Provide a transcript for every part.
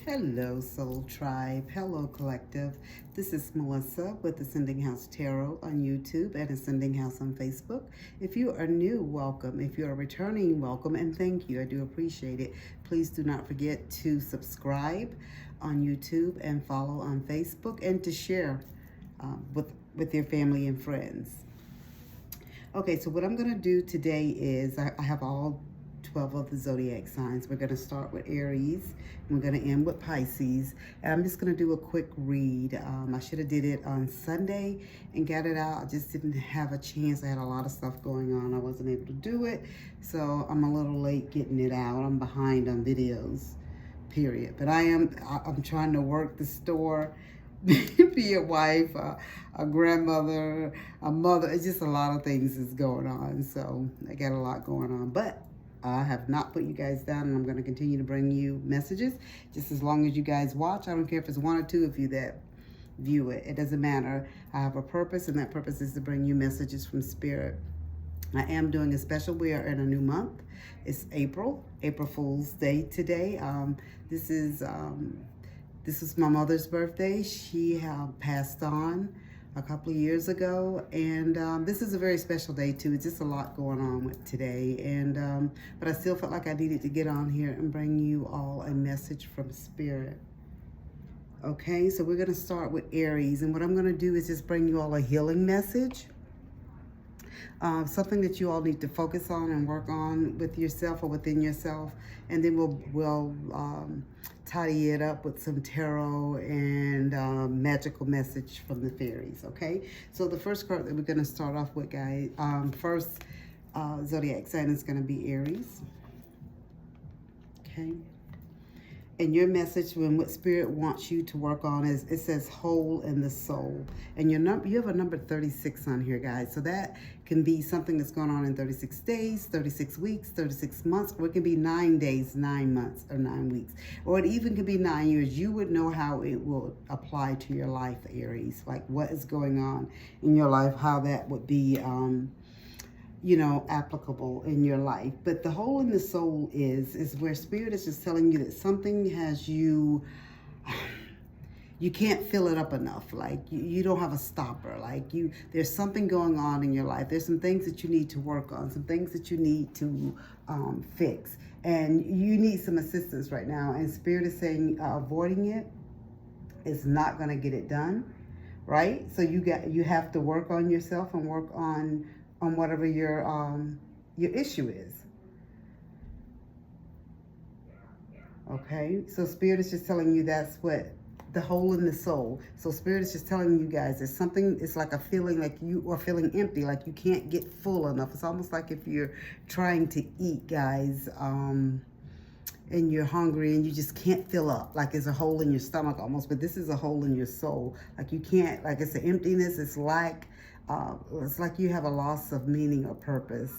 Hello, Soul Tribe. Hello, Collective. This is Melissa with Ascending House Tarot on YouTube and Ascending House on Facebook. If you are new, welcome. If you are returning, welcome, and thank you. I do appreciate it. Please do not forget to subscribe on YouTube and follow on Facebook, and to share with your family and friends. Okay, so what I'm going to do today is I have all 12 of the zodiac signs. We're going to start with Aries, and we're going to end with Pisces. And I'm just going to do a quick read. I should have did it on Sunday and got it out. I just didn't have a chance. I had a lot of stuff going on. I wasn't able to do it, so I'm a little late getting it out. I'm behind on videos, period. But I'm trying to work the store, be a wife, a grandmother, a mother. It's just a lot of things is going on, so I got a lot going on. But I have not put you guys down, and I'm going to continue to bring you messages just as long as you guys watch. I don't care if it's one or two of you that view it. It doesn't matter. I have a purpose, and that purpose is to bring you messages from Spirit. I am doing a special. We are in a new month. It's April Fool's Day today. This is my mother's birthday. She passed on a couple of years ago, and this is a very special day too. It's just a lot going on with today, and but I still felt like I needed to get on here and bring you all a message from Spirit. Okay, so we're going to start with Aries, and what I'm going to do is just bring you all a healing message, something that you all need to focus on and work on with yourself or within yourself, and then we'll tidy it up with some tarot and magical message from the fairies. Okay, so the first card that we're going to start off with, guys, first zodiac sign is going to be Aries. Okay, and your message, when what Spirit wants you to work on, is, it says whole in the soul, and your number, you have a number 36 on here, guys. So that can be something that's going on in 36 days, 36 weeks, 36 months, or it can be 9 days, 9 months, or 9 weeks, or it even could be 9 years. You would know how it will apply to your life, Aries, like what is going on in your life, how that would be applicable in your life. But the hole in the soul is where Spirit is just telling you that something has you can't fill it up enough. Like you don't have a stopper. Like there's something going on in your life. There's some things that you need to work on, some things that you need to fix, and you need some assistance right now. And Spirit is saying avoiding it is not going to get it done, right? So you have to work on yourself and work on whatever your issue is. Okay, so Spirit is just telling you that's what the hole in the soul. So Spirit is just telling you guys there's something. It's like a feeling like you are feeling empty, like you can't get full enough. It's almost like if you're trying to eat, guys, and you're hungry and you just can't fill up, like it's a hole in your stomach almost. But this is a hole in your soul. Like you can't, like it's an emptiness. It's like you have a loss of meaning or purpose,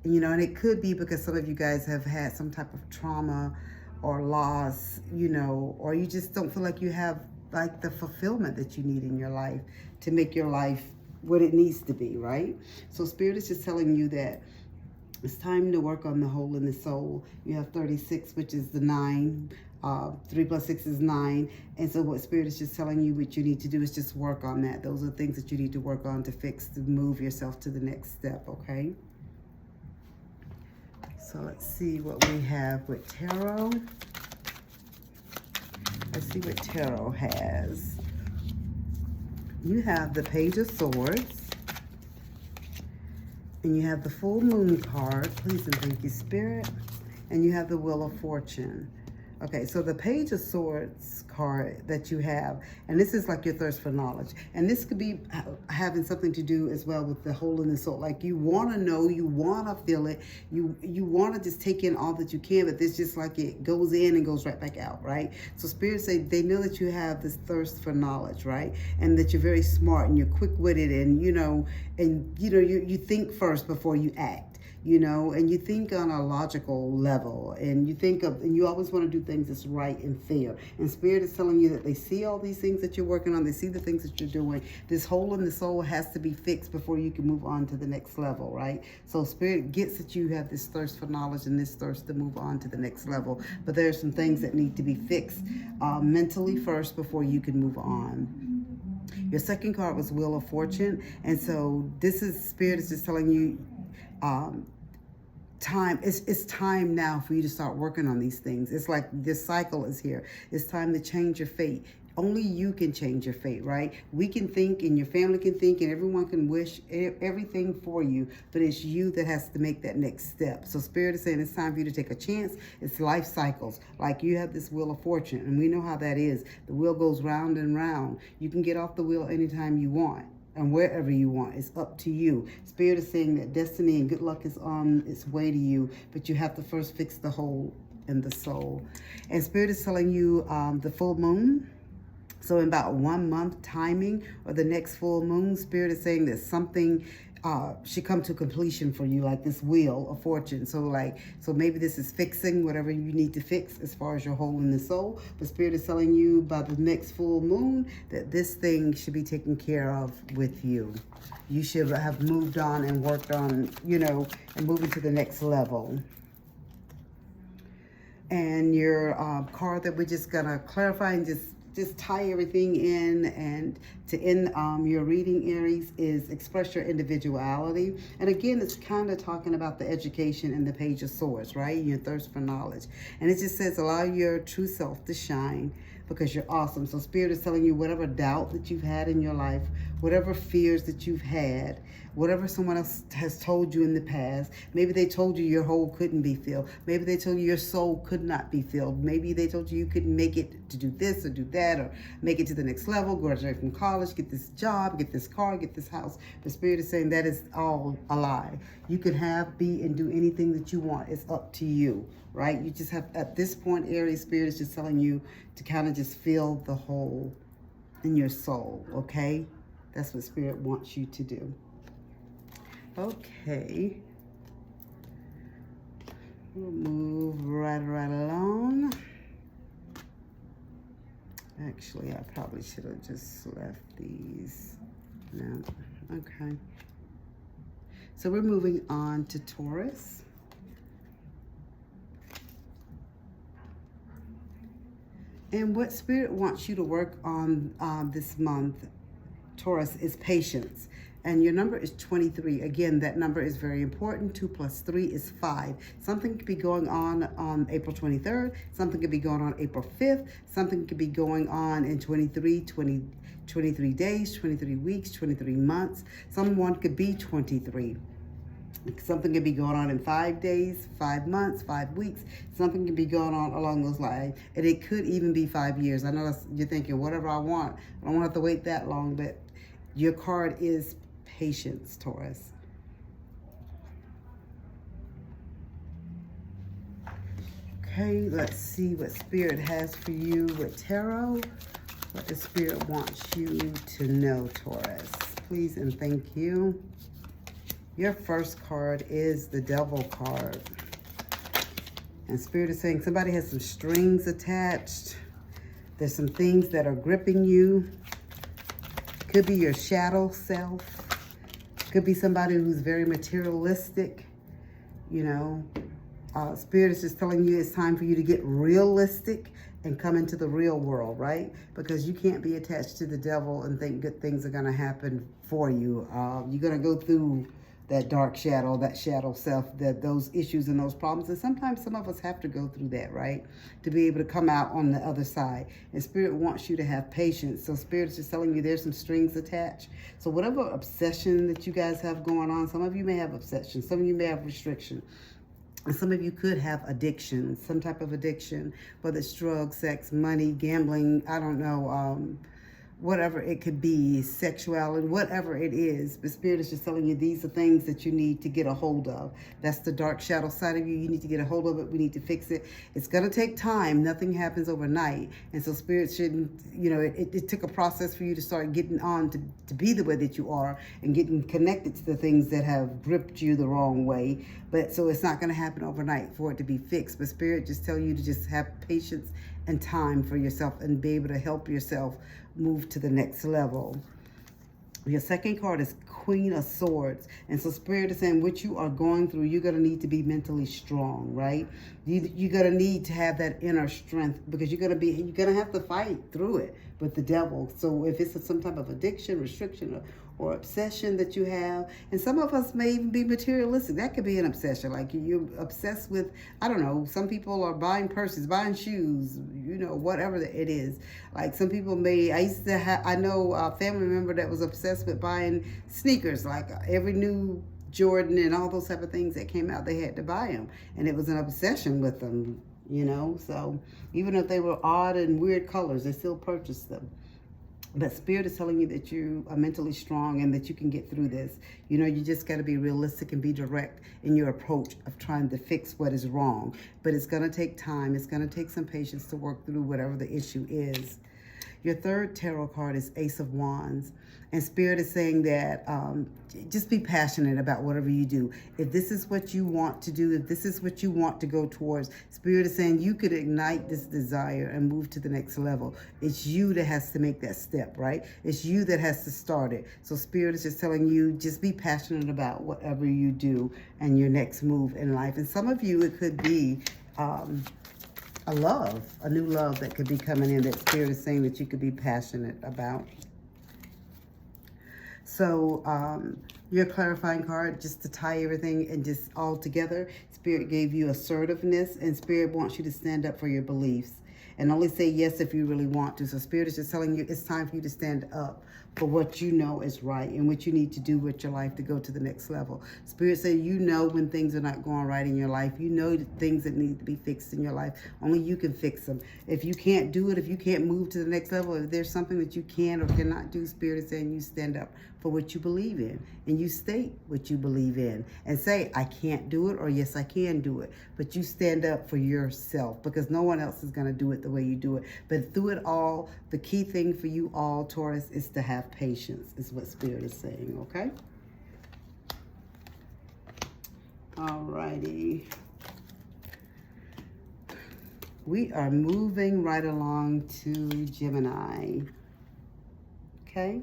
and it could be because some of you guys have had some type of trauma or loss, or you just don't feel like you have like the fulfillment that you need in your life to make your life what it needs to be, right? So Spirit is just telling you that it's time to work on the hole in the soul. You have 36, which is the 9. 3 plus 6 is 9. And so what Spirit is just telling you what you need to do is just work on that. Those are things that you need to work on to fix, to move yourself to the next step, okay? So let's see what we have with tarot. Let's see what tarot has. You have the Page of Swords, and you have the Full Moon card. Please and thank you, Spirit. And you have the Wheel of Fortune. Okay, so the Page of Swords card that you have, and this is like your thirst for knowledge. And this could be having something to do as well with the hole in the soul. Like you want to know, you want to feel it, you want to just take in all that you can, but this just like it goes in and goes right back out, right? So Spirit say they know that you have this thirst for knowledge, right? And that you're very smart and you're quick-witted, and you think first before you act. you know, and you think on a logical level, and you always want to do things that's right and fair. And Spirit is telling you that they see all these things that you're working on, they see the things that you're doing. This hole in the soul has to be fixed before you can move on to the next level, right? So Spirit gets that you have this thirst for knowledge and this thirst to move on to the next level, but there's some things that need to be fixed mentally first before you can move on. Your second card was Wheel of Fortune, and so this is Spirit is just telling you time. It's time now for you to start working on these things. It's like this cycle is here. It's time to change your fate. Only you can change your fate, right? We can think, and your family can think, and everyone can wish everything for you, but it's you that has to make that next step. So Spirit is saying it's time for you to take a chance. It's life cycles. Like you have this Wheel of Fortune, and we know how that is. The wheel goes round and round. You can get off the wheel anytime you want and wherever you want. It's up to you. Spirit is saying that destiny and good luck is on its way to you, but you have to first fix the hole in the soul. And Spirit is telling you the full moon. So in about 1 month timing, or the next full moon, Spirit is saying that something should come to completion for you, like this Wheel of Fortune. So maybe this is fixing whatever you need to fix as far as your hole in the soul. But Spirit is telling you by the next full moon that this thing should be taken care of with you. You should have moved on and worked on, you know, and moving to the next level. And your card that we're just gonna clarify and just tie everything in, and to end your reading, Aries, is express your individuality. And again, it's kind of talking about the education and the Page of Swords, right? Your thirst for knowledge. And it just says allow your true self to shine because you're awesome. So Spirit is telling you whatever doubt that you've had in your life, whatever fears that you've had, whatever someone else has told you in the past. Maybe they told you your hole couldn't be filled. Maybe they told you your soul could not be filled. Maybe they told you couldn't make it to do this or do that, or make it to the next level, graduate from college, get this job, get this car, get this house. The Spirit is saying that is all a lie. You can have, be, and do anything that you want. It's up to you, right? You just have, at this point, Aries, Spirit is just telling you to kind of just fill the hole in your soul, okay? That's what Spirit wants you to do. Okay. We'll move right along. Actually, I probably should have just left these. No. Okay. So we're moving on to Taurus. And what Spirit wants you to work on this month, Taurus, is patience. And your number is 23. Again, that number is very important. 2 plus 3 is 5. Something could be going on April 23rd. Something could be going on April 5th. Something could be going on in 23 days, 23 weeks, 23 months. Someone could be 23. Something could be going on in 5 days, 5 months, 5 weeks. Something could be going on along those lines. And it could even be 5 years. I know you're thinking, whatever I want. I don't want to have to wait that long, but your card is patience, Taurus. Okay, let's see what Spirit has for you with Tarot. What the Spirit wants you to know, Taurus. Please and thank you. Your first card is the Devil card. And Spirit is saying somebody has some strings attached. There's some things that are gripping you. Could be your shadow self. Could be somebody who's very materialistic. You know, Spirit is just telling you it's time for you to get realistic and come into the real world, right? Because you can't be attached to the devil and think good things are going to happen for you. You're going to go through that dark shadow, that shadow self, those issues and those problems. And sometimes some of us have to go through that, right? To be able to come out on the other side. And Spirit wants you to have patience. So Spirit is just telling you there's some strings attached. So whatever obsession that you guys have going on, some of you may have obsession, some of you may have restriction. And some of you could have addiction, some type of addiction, whether it's drugs, sex, money, gambling, I don't know, whatever it could be, sexuality, whatever it is. The Spirit is just telling you these are things that you need to get a hold of. That's the dark shadow side of you. You need to get a hold of it. We need to fix it. It's going to take time. Nothing happens overnight. And so Spirit shouldn't, it took a process for you to start getting on to be the way that you are and getting connected to the things that have gripped you the wrong way. But so it's not going to happen overnight for it to be fixed. But Spirit just tell you to just have patience and time for yourself and be able to help yourself move to the next level. Your second card is Queen of Swords. And so Spirit is saying what you are going through, you're going to need to be mentally strong, right? You're going to need to have that inner strength because you're going to have to fight through it with the devil. So if it's some type of addiction, restriction, or obsession that you have, and some of us may even be materialistic. That could be an obsession. Like you're obsessed with, I don't know, some people are buying purses, buying shoes, whatever it is. Like some people I know a family member that was obsessed with buying sneakers, like every new Jordan and all those type of things that came out, they had to buy them. And it was an obsession with them, So even if they were odd and weird colors, they still purchased them. But Spirit is telling you that you are mentally strong and that you can get through this. You just got to be realistic and be direct in your approach of trying to fix what is wrong. But it's going to take time. It's going to take some patience to work through whatever the issue is. Your third tarot card is Ace of Wands. And Spirit is saying that just be passionate about whatever you do. If this is what you want to do, if this is what you want to go towards, Spirit is saying you could ignite this desire and move to the next level. It's you that has to make that step, right? It's you that has to start it. So Spirit is just telling you, just be passionate about whatever you do and your next move in life. And some of you, it could be a new love that could be coming in that Spirit is saying that you could be passionate about. So your clarifying card, just to tie everything and just all together, Spirit gave you assertiveness, and Spirit wants you to stand up for your beliefs and only say yes if you really want to. So Spirit is just telling you it's time for you to stand up for what you know is right and what you need to do with your life to go to the next level. Spirit says when things are not going right in your life. The things that need to be fixed in your life. Only you can fix them. If you can't do it, if you can't move to the next level, if there's something that you can or cannot do, Spirit is saying you stand up for what you believe in. And you state what you believe in. And say, I can't do it, or yes, I can do it. But you stand up for yourself because no one else is going to do it the way you do it. But through it all, the key thing for you all, Taurus, is to have patience, is what Spirit is saying, okay? Alrighty. We are moving right along to Gemini, okay?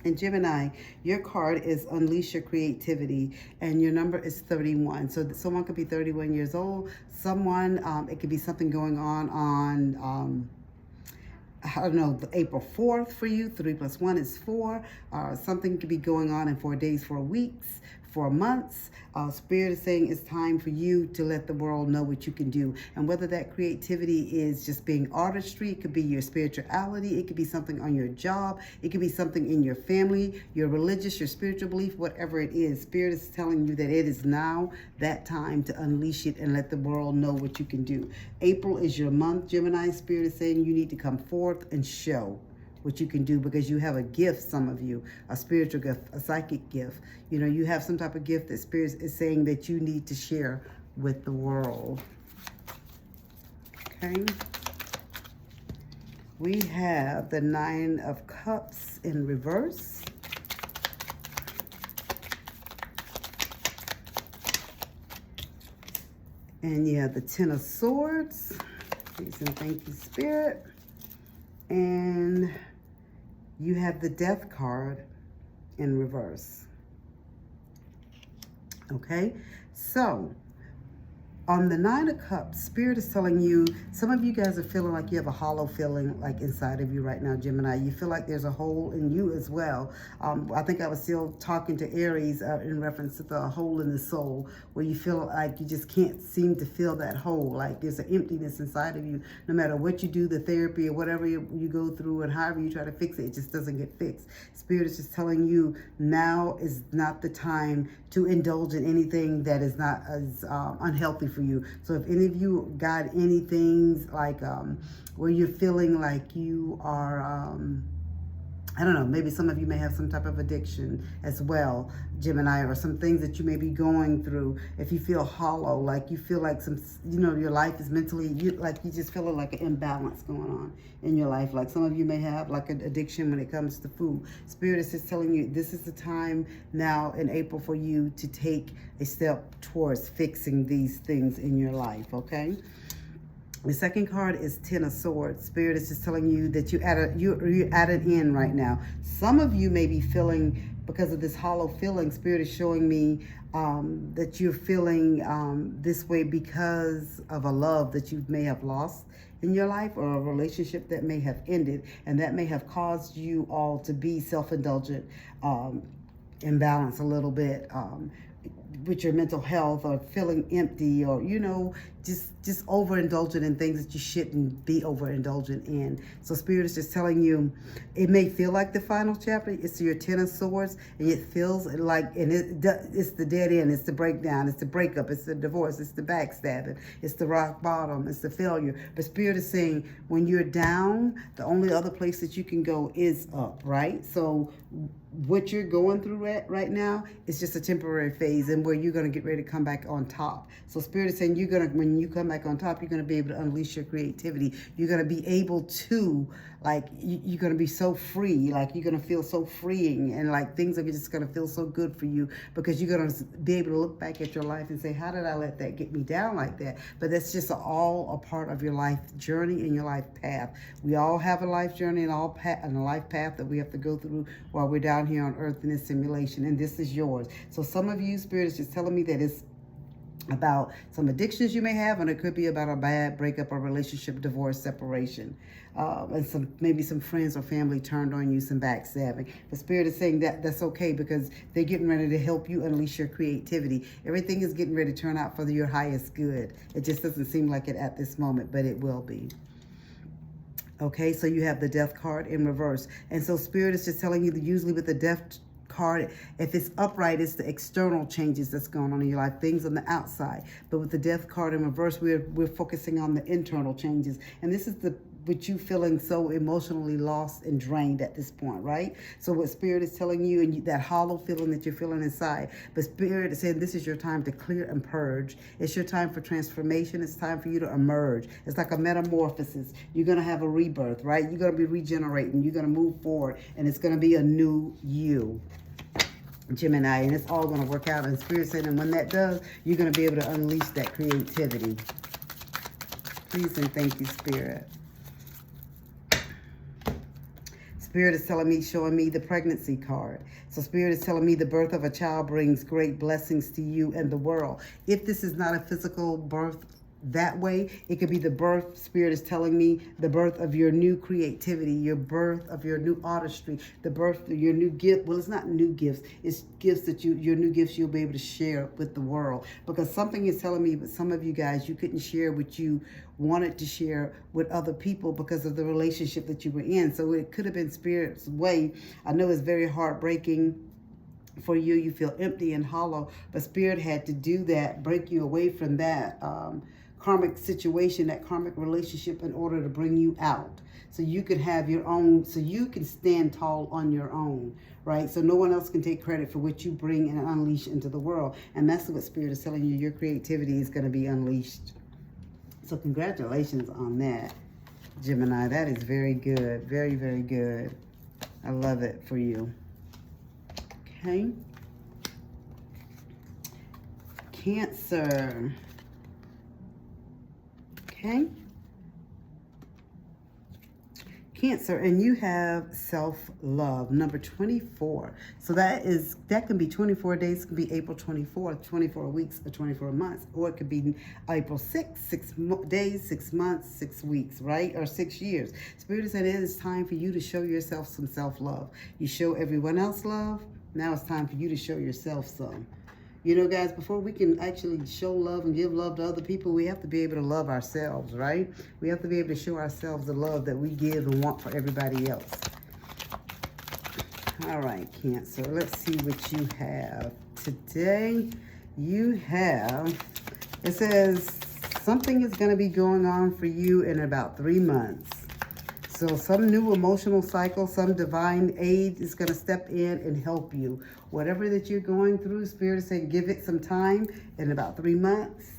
And Gemini, your card is Unleash Your Creativity, and your number is 31. So someone could be 31 years old. Someone, it could be something going on I don't know, April 4th for you. 3 + 1 is 4. Something could be going on in 4 days, 4 weeks, 4 months. Spirit is saying it's time for you to let the world know what you can do. And whether that creativity is just being artistry, it could be your spirituality, it could be something on your job, it could be something in your family, your religious, your spiritual belief, whatever it is. Spirit is telling you that it is now that time to unleash it and let the world know what you can do. April is your month, Gemini. Spirit is saying you need to come forth and show what you can do because you have a gift, some of you, a spiritual gift, a psychic gift. You have some type of gift that Spirit is saying that you need to share with the world. Okay. We have the 9 of Cups in reverse. And you have the 10 of Swords. Please and thank you, Spirit. And you have the Death card in reverse. Okay, so on the 9 of Cups, Spirit is telling you, some of you guys are feeling like you have a hollow feeling like inside of you right now, Gemini. You feel like there's a hole in you as well. I think I was still talking to Aries in reference to the hole in the soul, where you feel like you just can't seem to fill that hole. Like there's an emptiness inside of you. No matter what you do, the therapy or whatever you go through and however you try to fix it, it just doesn't get fixed. Spirit is just telling you now is not the time to indulge in anything that is not as unhealthy for for you. So if any of you got any things like where you're feeling like you are, I don't know, maybe some of you may have some type of addiction as well, Gemini, or some things that you may be going through. If you feel hollow, like you feel like some, your life is mentally, like you just feel like an imbalance going on in your life. Like some of you may have like an addiction when it comes to food. Spirit is just telling you this is the time now in April for you to take a step towards fixing these things in your life, okay? The second card is Ten of Swords. Spirit is just telling you that you're at an end right now. Some of you may be feeling, because of this hollow feeling, Spirit is showing me that you're feeling this way because of a love that you may have lost in your life, or a relationship that may have ended, and that may have caused you all to be self-indulgent, imbalance a little bit, with your mental health, or feeling empty, or just overindulgent in things that you shouldn't be overindulgent in. So Spirit is just telling you, it may feel like the final chapter. It's your Ten of Swords, and it feels like, and it's the dead end, it's the breakdown, it's the breakup, it's the divorce, it's the backstabbing, it's the rock bottom, it's the failure. But Spirit is saying when you're down, the only other place that you can go is up, right? So what you're going through right now is just a temporary phase, and where you're going to get ready to come back on top. So Spirit is saying when you come back on top, you're going to be able to unleash your creativity. You're going to be able to, like, you're going to be so free, like you're going to feel so freeing, and like things are just going to feel so good for you, because you're going to be able to look back at your life and say, how did I let that get me down like that? But that's just all a part of your life journey and your life path. We all have a life journey and a life path that we have to go through while we're down here on earth in this simulation, and this is yours. So some of you, Spirit is just telling me that it's about some addictions you may have, and it could be about a bad breakup or relationship, divorce, separation, and maybe some friends or family turned on you, some backstabbing. The Spirit is saying that that's okay, because they're getting ready to help you unleash your creativity. Everything is getting ready to turn out for your highest good. It just doesn't seem like it at this moment, but it will be. Okay, so you have the Death card in reverse. And so Spirit is just telling you that usually with the Death card, if it's upright, it's the external changes that's going on in your life, things on the outside. But with the Death card in reverse, we're focusing on the internal changes. And this is with you feeling so emotionally lost and drained at this point, right? So what Spirit is telling you, and that hollow feeling that you're feeling inside, but Spirit is saying this is your time to clear and purge. It's your time for transformation. It's time for you to emerge. It's like a metamorphosis. You're going to have a rebirth, right? You're going to be regenerating. You're going to move forward, and it's going to be a new you, Gemini, and it's all going to work out. And Spirit saying, and when that does, you're going to be able to unleash that creativity. Please and thank you, Spirit. Spirit is telling me, showing me the pregnancy card. So Spirit is telling me the birth of a child brings great blessings to you and the world. If this is not a physical birth that way, it could be the birth, Spirit is telling me, the birth of your new creativity, your birth of your new artistry, the birth of your new gift. Well, it's not new gifts, it's gifts that your new gifts you'll be able to share with the world. Because something is telling me that some of you guys, you couldn't share what you wanted to share with other people because of the relationship that you were in. So it could have been Spirit's way. I know it's very heartbreaking for you. You feel empty and hollow, but Spirit had to do that, break you away from that karmic situation, that karmic relationship, in order to bring you out, so you could have your own, so you can stand tall on your own, right? So no one else can take credit for what you bring and unleash into the world. And that's what Spirit is telling you. Your creativity is going to be unleashed. So congratulations on that, Gemini. That is very good. Very, very good. I love it for you. Okay. Cancer. Okay. Cancer, and you have self-love, number 24. So that can be 24 days, it can be April 24th, 24 weeks, or 24 months, or it could be April 6th, 6 days, 6 months, 6 weeks, right? Or 6 years. Spirit is saying it is time for you to show yourself some self-love. You show everyone else love. Now it's time for you to show yourself some. You know, guys, before we can actually show love and give love to other people, we have to be able to love ourselves, right? We have to be able to show ourselves the love that we give and want for everybody else. All right, Cancer, let's see what you have. Today, you have, it says, Something is going to be going on for you in about 3 months. So some new emotional cycle, some divine aid is going to step in and help you. Whatever that you're going through, Spirit is saying give it some time. In about 3 months,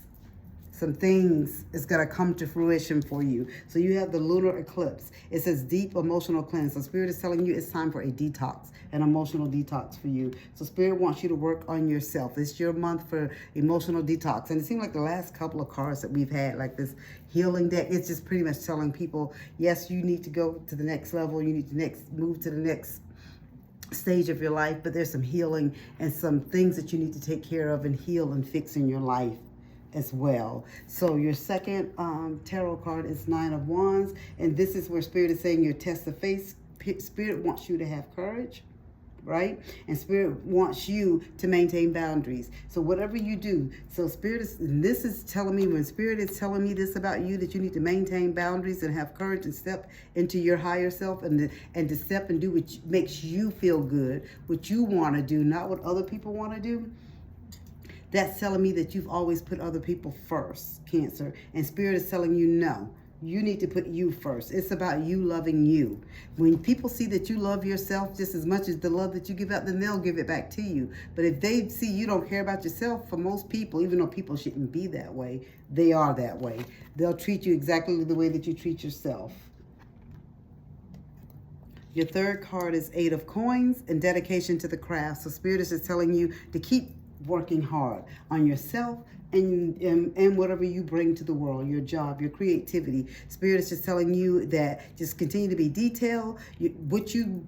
some things is going to come to fruition for you. So you have the lunar eclipse. It says deep emotional cleanse. So Spirit is telling you it's time for a detox, an emotional detox for you. So Spirit wants you to work on yourself. It's your month for emotional detox. And it seems like the last couple of cards that we've had, like this healing deck, it's just pretty much telling people, yes, you need to go to the next level. You need to move to the next stage of your life. But there's some healing and some things that you need to take care of and heal and fix in your life as well. So your second tarot card is Nine of Wands, and this is where Spirit is saying your test of faith. Spirit wants you to have courage, right? And Spirit wants you to maintain boundaries. So whatever you do, so Spirit is, and this is telling me, when Spirit is telling me this about you, that you need to maintain boundaries and have courage and step into your higher self, and to step and do what makes you feel good, what you want to do, not what other people want to do. That's telling me that you've always put other people first, Cancer. And Spirit is telling you, no, you need to put you first. It's about you loving you. When people see that you love yourself just as much as the love that you give out, then they'll give it back to you. But if they see you don't care about yourself, for most people, even though people shouldn't be that way, they are that way. They'll treat you exactly the way that you treat yourself. Your third card is Eight of Coins and dedication to the craft. So Spirit is just telling you to keep working hard on yourself and whatever you bring to the world, your job, your creativity. Spirit is just telling you that just continue to be detailed. What you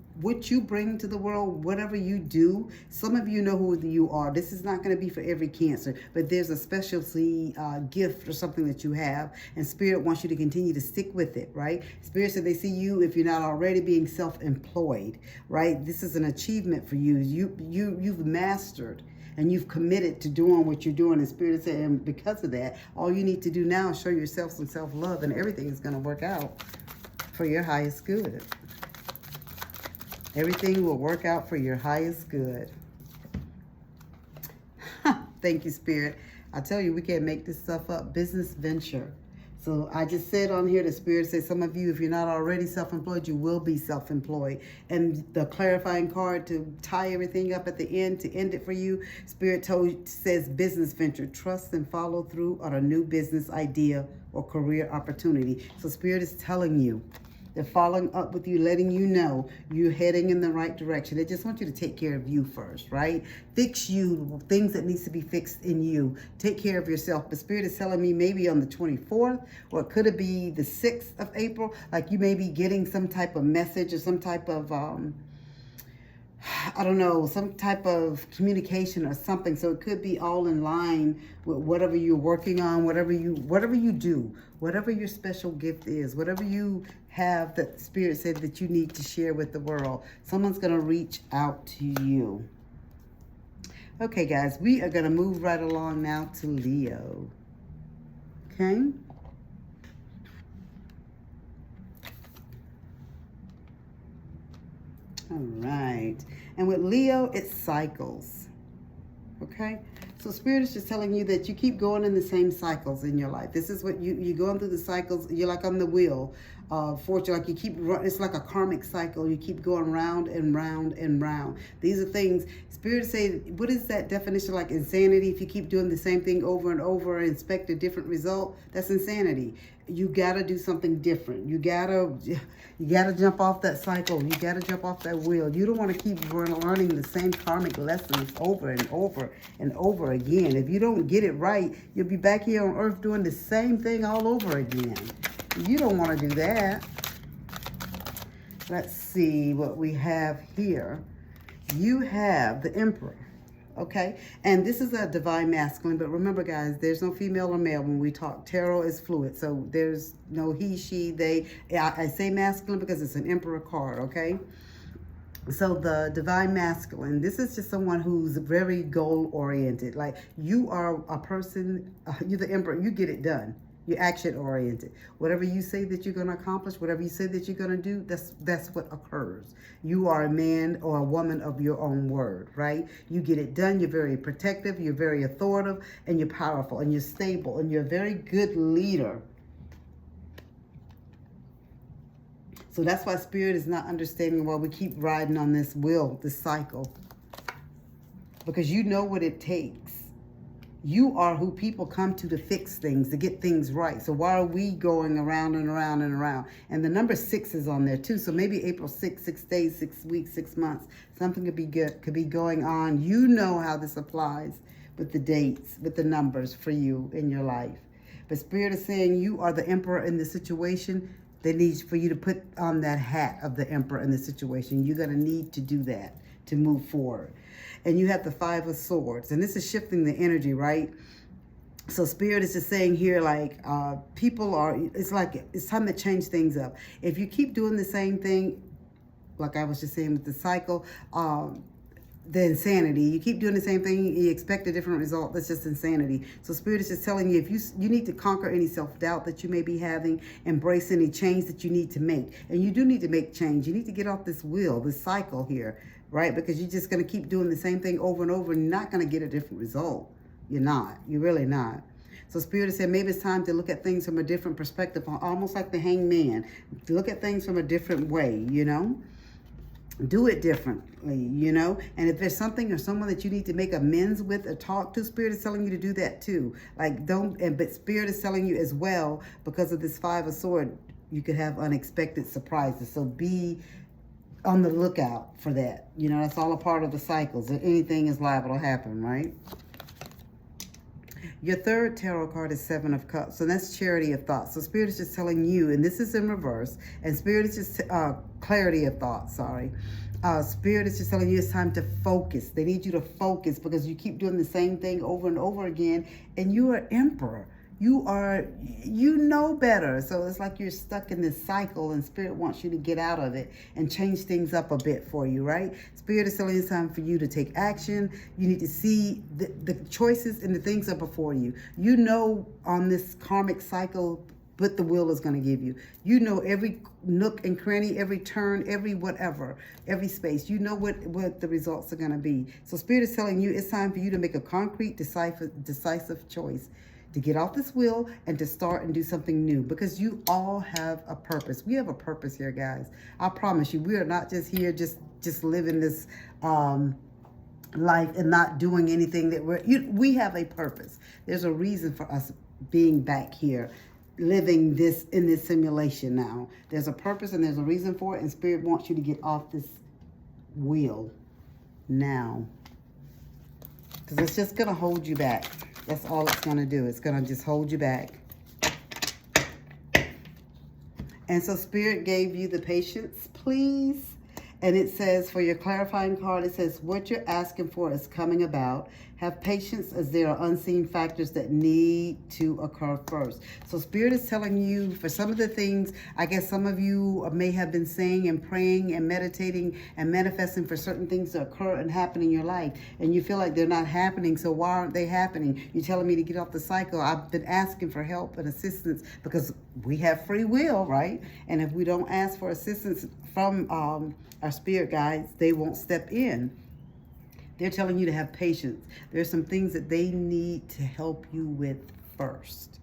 bring to the world, whatever you do. Some of you know who you are. This is not going to be for every Cancer, but there's a specialty gift or something that you have, and Spirit wants you to continue to stick with it, right? Spirit said they see you, if you're not already, being self-employed, right? This is an achievement for you. You've mastered and you've committed to doing what you're doing. And Spirit is saying, and because of that, all you need to do now is show yourself some self-love, and everything is going to work out for your highest good. Everything will work out for your highest good. Thank you, Spirit. I tell you, we can't make this stuff up. Business venture. So I just said on here, the Spirit says some of you, if you're not already self-employed, you will be self-employed. And the clarifying card to tie everything up at the end, to end it for you, Spirit says business venture. Trust and follow through on a new business idea or career opportunity. So Spirit is telling you, they're following up with you, letting you know you're heading in the right direction. They just want you to take care of you first, right? Fix you, things that needs to be fixed in you. Take care of yourself. But Spirit is telling me maybe on the 24th, or could it be the 6th of April? Like you may be getting some type of message or some type of, I don't know, some type of communication or something. So it could be all in line with whatever you're working on, whatever you do, whatever your special gift is, whatever you have that Spirit said that you need to share with the world. Someone's going to reach out to you. Okay, guys, we are going to move right along now to Leo. Okay? All right. And with Leo, it's cycles. Okay? So Spirit is just telling you that you keep going in the same cycles in your life. This is what you're going through the cycles. You're like on the wheel of fortune. Like you keep, it's like a karmic cycle. You keep going round and round and round. These are things, Spirit say, what is that definition, like insanity? If you keep doing the same thing over and over and expect a different result, that's insanity. You got to do something different. You got to jump off that cycle. You got to jump off that wheel. You don't want to keep learning the same karmic lessons over and over and over again. If you don't get it right, you'll be back here on earth doing the same thing all over again. You don't want to do that. Let's see what we have here. You have the Emperor. Okay, and this is a divine masculine, but remember, guys, there's no female or male when we talk. Tarot is fluid, so there's no he, she, they. I say masculine because it's an Emperor card, okay? So the divine masculine, this is just someone who's very goal-oriented. Like, you are a person, you're the Emperor, you get it done. You're action oriented. Whatever you say that you're going to accomplish, whatever you say that you're going to do, that's what occurs. You are a man or a woman of your own word, right? You get it done. You're very protective. You're very authoritative, and you're powerful, and you're stable, and you're a very good leader. So that's why Spirit is not understanding why we keep riding on this wheel, this cycle. Because you know what it takes. You are who people come to fix things, to get things right. So why are we going around and around and around? And the number 6 is on there too. So maybe April 6, 6 days, 6 weeks, 6 months. Something could be good, could be going on. You know how this applies with the dates, with the numbers for you in your life. But Spirit is saying you are the emperor in the situation. They need for you to put on that hat of the emperor in the situation. You're going to need to do that to move forward. And you have the 5 of Swords. And this is shifting the energy, right? So Spirit is just saying here, like, people are, it's like, it's time to change things up. If you keep doing the same thing, like I was just saying with the cycle, the insanity, you keep doing the same thing, you expect a different result, that's just insanity. So Spirit is just telling you, if you need to conquer any self-doubt that you may be having, embrace any change that you need to make. And you do need to make change. You need to get off this wheel, this cycle here, right? Because you're just going to keep doing the same thing over and over and you're not going to get a different result. You're not. You're really not. So Spirit has said maybe it's time to look at things from a different perspective, almost like the hangman. Look at things from a different way, you know? Do it differently, you know? And if there's something or someone that you need to make amends with or talk to, Spirit is telling you to do that too. Like, but Spirit is telling you as well, because of this 5 of Swords, you could have unexpected surprises. So be on the lookout for that. You know, that's all a part of the cycles. Anything is liable to happen, right? Your third tarot card is 7 of Cups. So that's Charity of Thoughts. So Spirit is just telling you, and this is in reverse, and Spirit is just Clarity of Thought, sorry. Spirit is just telling you it's time to focus. They need you to focus because you keep doing the same thing over and over again, and you are Emperor. You know better. So it's like you're stuck in this cycle and Spirit wants you to get out of it and change things up a bit for you, right? Spirit is telling you it's time for you to take action. You need to see the choices and the things are before you. You know on this karmic cycle what the wheel is going to give you. You know every nook and cranny, every turn, every whatever, every space. You know what the results are going to be. So Spirit is telling you it's time for you to make a concrete, decisive choice, to get off this wheel and to start and do something new, because you all have a purpose. We have a purpose here, guys. I promise you, we are not just here just living this life and not doing anything that we have a purpose. There's a reason for us being back here, living this in this simulation now. There's a purpose and there's a reason for it, and Spirit wants you to get off this wheel now, because it's just going to hold you back. That's all it's going to do. It's going to just hold you back. And so Spirit gave you the patience, please. And it says, for your clarifying card, it says, what you're asking for is coming about. Have patience, as there are unseen factors that need to occur first. So Spirit is telling you, for some of the things, I guess some of you may have been saying and praying and meditating and manifesting for certain things to occur and happen in your life. And you feel like they're not happening, so why aren't they happening? You're telling me to get off the cycle. I've been asking for help and assistance because we have free will, right? And if we don't ask for assistance from our spirit guides, they won't step in. They're telling you to have patience. There's some things that they need to help you with first.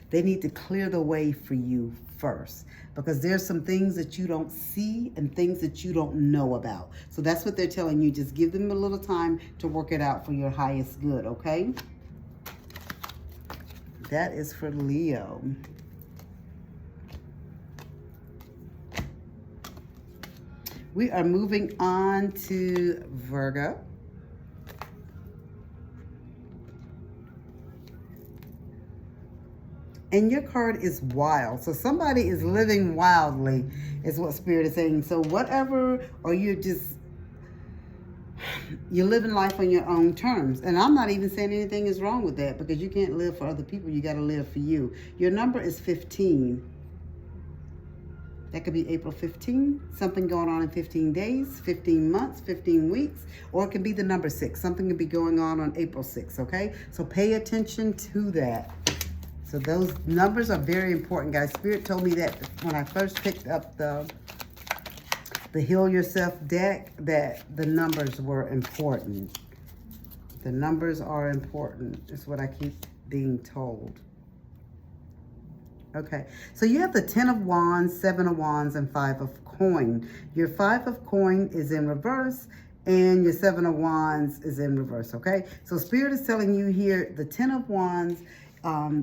They need to clear the way for you first, because there's some things that you don't see and things that you don't know about. So that's what they're telling you. Just give them a little time to work it out for your highest good, okay? That is for Leo. We are moving on to Virgo. And your card is wild. So somebody is living wildly, is what Spirit is saying. So whatever, or you're living life on your own terms. And I'm not even saying anything is wrong with that, because you can't live for other people. You got to live for you. Your number is 15. That could be April 15, something going on in 15 days, 15 months, 15 weeks, or it could be the number 6. Something could be going on April 6, okay? So pay attention to that. So those numbers are very important, guys. Spirit told me that when I first picked up the Heal Yourself deck, that the numbers were important. The numbers are important, is what I keep being told. Okay, so you have the 10 of Wands, 7 of Wands, and 5 of Coin. Your 5 of Coin is in reverse, and your 7 of Wands is in reverse, okay? So Spirit is telling you here, the 10 of Wands,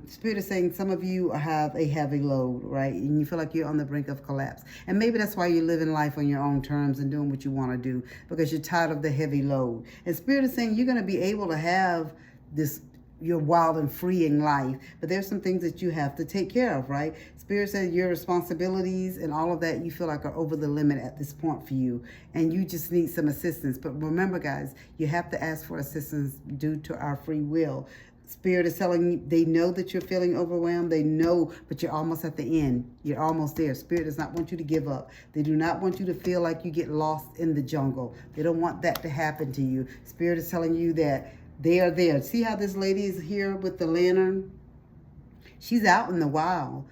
Spirit is saying some of you have a heavy load, right? And you feel like you're on the brink of collapse. And maybe that's why you're living life on your own terms and doing what you want to do, because you're tired of the heavy load. And Spirit is saying you're going to be able to have this, your wild and freeing life, but there's some things that you have to take care of, right? Spirit says your responsibilities and all of that you feel like are over the limit at this point for you, and you just need some assistance. But remember, guys, you have to ask for assistance due to our free will. Spirit is telling you, they know that you're feeling overwhelmed. They know, but you're almost at the end. You're almost there. Spirit does not want you to give up. They do not want you to feel like you get lost in the jungle. They don't want that to happen to you. Spirit is telling you that they are there. See how this lady is here with the lantern? She's out in the wild.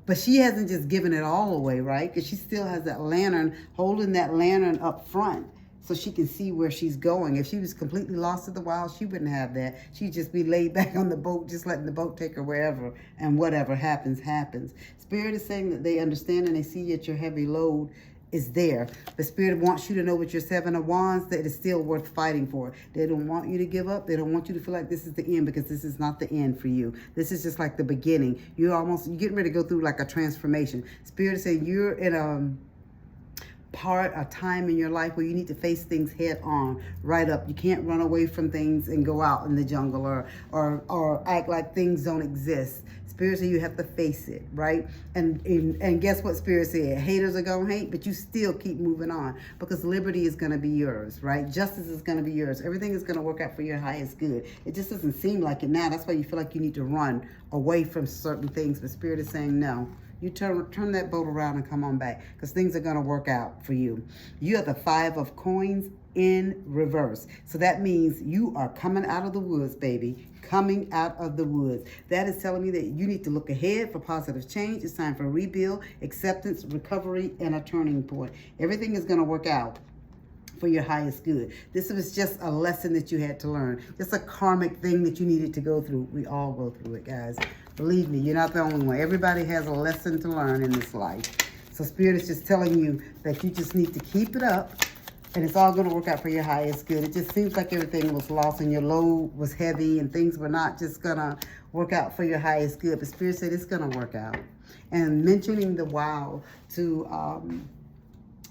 But she hasn't just given it all away, right? Because she still has that lantern, holding that lantern up front so she can see where she's going. If she was completely lost in the wild, she wouldn't have that. She'd just be laid back on the boat, just letting the boat take her wherever, and whatever happens, happens. Spirit is saying that they understand and they see that your heavy load is there. The Spirit wants you to know with your 7 of Wands that it's still worth fighting for. They don't want you to give up. They don't want you to feel like this is the end, because this is not the end for you. This is just like the beginning. You're getting ready to go through like a transformation. Spirit is saying you're in a time in your life where you need to face things head on, right up. You can't run away from things and go out in the jungle or act like things don't exist. Spirit said you have to face it, right? And guess what Spirit said? Haters are going to hate, but you still keep moving on, because liberty is going to be yours, right? Justice is going to be yours. Everything is going to work out for your highest good. It just doesn't seem like it now. That's why you feel like you need to run away from certain things. But Spirit is saying no. You turn that boat around and come on back, because things are going to work out for you. You have the 5 of Coins in reverse. So that means you are coming out of the woods, baby. Coming out of the woods. That is telling me that you need to look ahead for positive change. It's time for rebuild, acceptance, recovery, and a turning point. Everything is going to work out for your highest good. This was just a lesson that you had to learn. Just a karmic thing that you needed to go through. We all go through it, guys. Believe me, you're not the only one. Everybody has a lesson to learn in this life. So Spirit is just telling you that you just need to keep it up, and it's all going to work out for your highest good. It just seems like everything was lost and your load was heavy and things were not just going to work out for your highest good. But Spirit said it's going to work out. And mentioning the wow to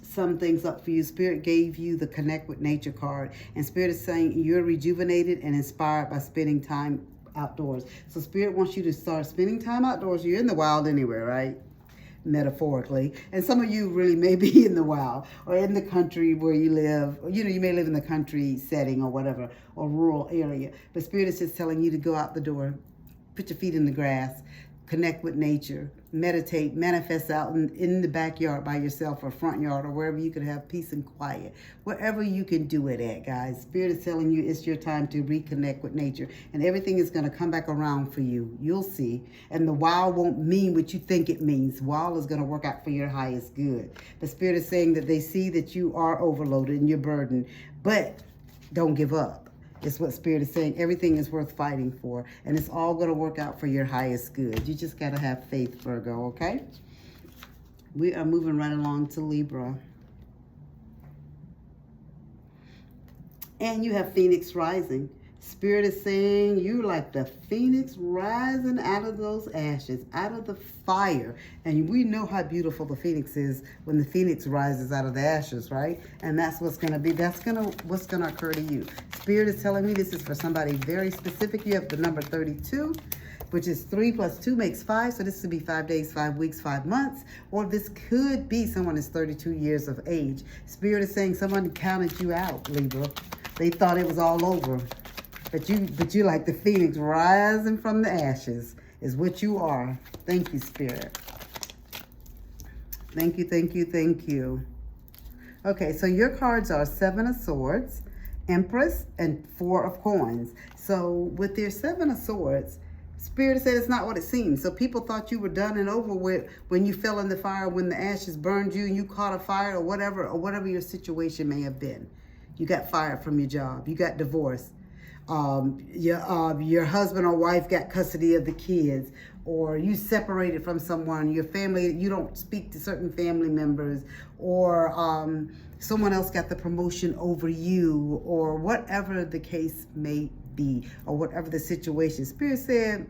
sum things up for you, Spirit gave you the Connect with Nature card. And Spirit is saying you're rejuvenated and inspired by spending time outdoors. So Spirit wants you to start spending time outdoors. You're in the wild anywhere, right? Metaphorically. And some of you really may be in the wild or in the country where you live. You know, you may live in the country setting or whatever, or rural area. But Spirit is just telling you to go out the door, put your feet in the grass, connect with nature, meditate, manifest out in the backyard by yourself or front yard or wherever you can have peace and quiet. Wherever you can do it at, guys. Spirit is telling you it's your time to reconnect with nature, and everything is going to come back around for you. You'll see. And the wild won't mean what you think it means. Wild is going to work out for your highest good. The Spirit is saying that they see that you are overloaded and you're burdened, but don't give up. It's what Spirit is saying. Everything is worth fighting for, and it's all going to work out for your highest good. You just got to have faith, Virgo, okay? We are moving right along to Libra. And you have Phoenix rising. Spirit is saying you're like the phoenix rising out of those ashes, out of the fire. And we know how beautiful the phoenix is when the phoenix rises out of the ashes, right? And that's what's going to be, what's going to occur to you. Spirit is telling me this is for somebody very specific. You have the number 32, which is 3 plus 2 makes 5. So this could be 5 days, 5 weeks, 5 months. Or this could be someone that's 32 years of age. Spirit is saying someone counted you out, Libra. They thought it was all over. But you like the phoenix rising from the ashes is what you are. Thank you, Spirit. Thank you, thank you, thank you. Okay, so your cards are 7 of Swords, Empress, and 4 of Coins. So with their 7 of Swords, Spirit said it's not what it seems. So people thought you were done and over with when you fell in the fire, when the ashes burned you and you caught a fire, or whatever your situation may have been. You got fired from your job. You got divorced. Your husband or wife got custody of the kids, or you separated from someone, your family, you don't speak to certain family members, or someone else got the promotion over you, or whatever the case may be, or whatever the situation. Spirit said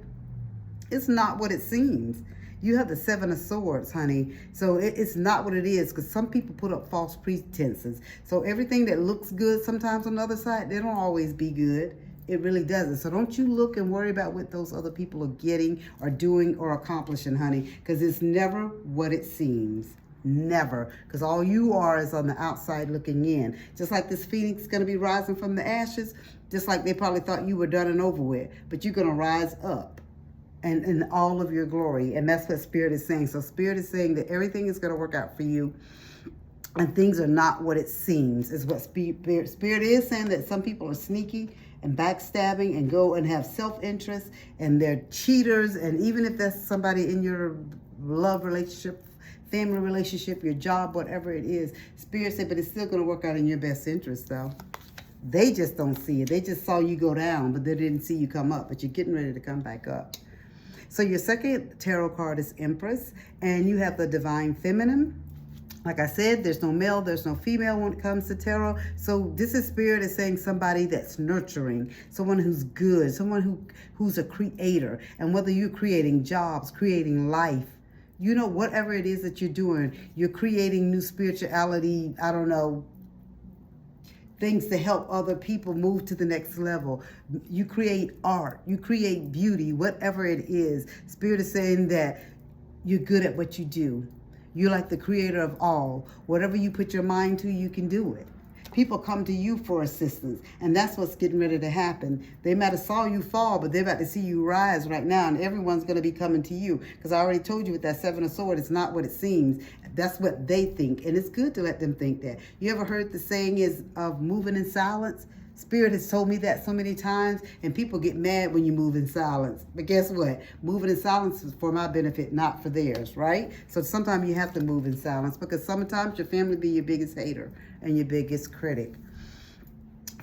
it's not what it seems. You have the 7 of Swords, honey. So it's not what it is, because some people put up false pretenses. So everything that looks good sometimes on the other side, they don't always be good. It really doesn't. So don't you look and worry about what those other people are getting or doing or accomplishing, honey, because it's never what it seems. Never. Because all you are is on the outside looking in. Just like this phoenix is going to be rising from the ashes, just like they probably thought you were done and over with, but you're going to rise up and in all of your glory. And that's what Spirit is saying. So Spirit is saying that everything is going to work out for you, and things are not what it seems, is what Spirit is saying. That some people are sneaky and backstabbing and go and have self-interest, and they're cheaters. And even if that's somebody in your love relationship, family relationship, your job, whatever it is, Spirit said, but it's still going to work out in your best interest, though. They just don't see it. They just saw you go down, but they didn't see you come up. But you're getting ready to come back up. So your second tarot card is Empress, and you have the Divine Feminine. Like I said, there's no male, there's no female when it comes to tarot. So this is Spirit is saying somebody that's nurturing, someone who's good, someone who's a creator. And whether you're creating jobs, creating life, you know, whatever it is that you're doing, you're creating new spirituality, I don't know, things to help other people move to the next level. You create art, you create beauty, whatever it is. Spirit is saying that you're good at what you do. You're like the creator of all. Whatever you put your mind to, you can do it. People come to you for assistance, and that's what's getting ready to happen. They might have saw you fall, but they're about to see you rise right now, and everyone's going to be coming to you. Because I already told you with that 7 of Swords, it's not what it seems. That's what they think, and it's good to let them think that. You ever heard the saying is of moving in silence? Spirit has told me that so many times, and people get mad when you move in silence. But guess what? Moving in silence is for my benefit, not for theirs, right? So sometimes you have to move in silence, because sometimes your family be your biggest hater and your biggest critic.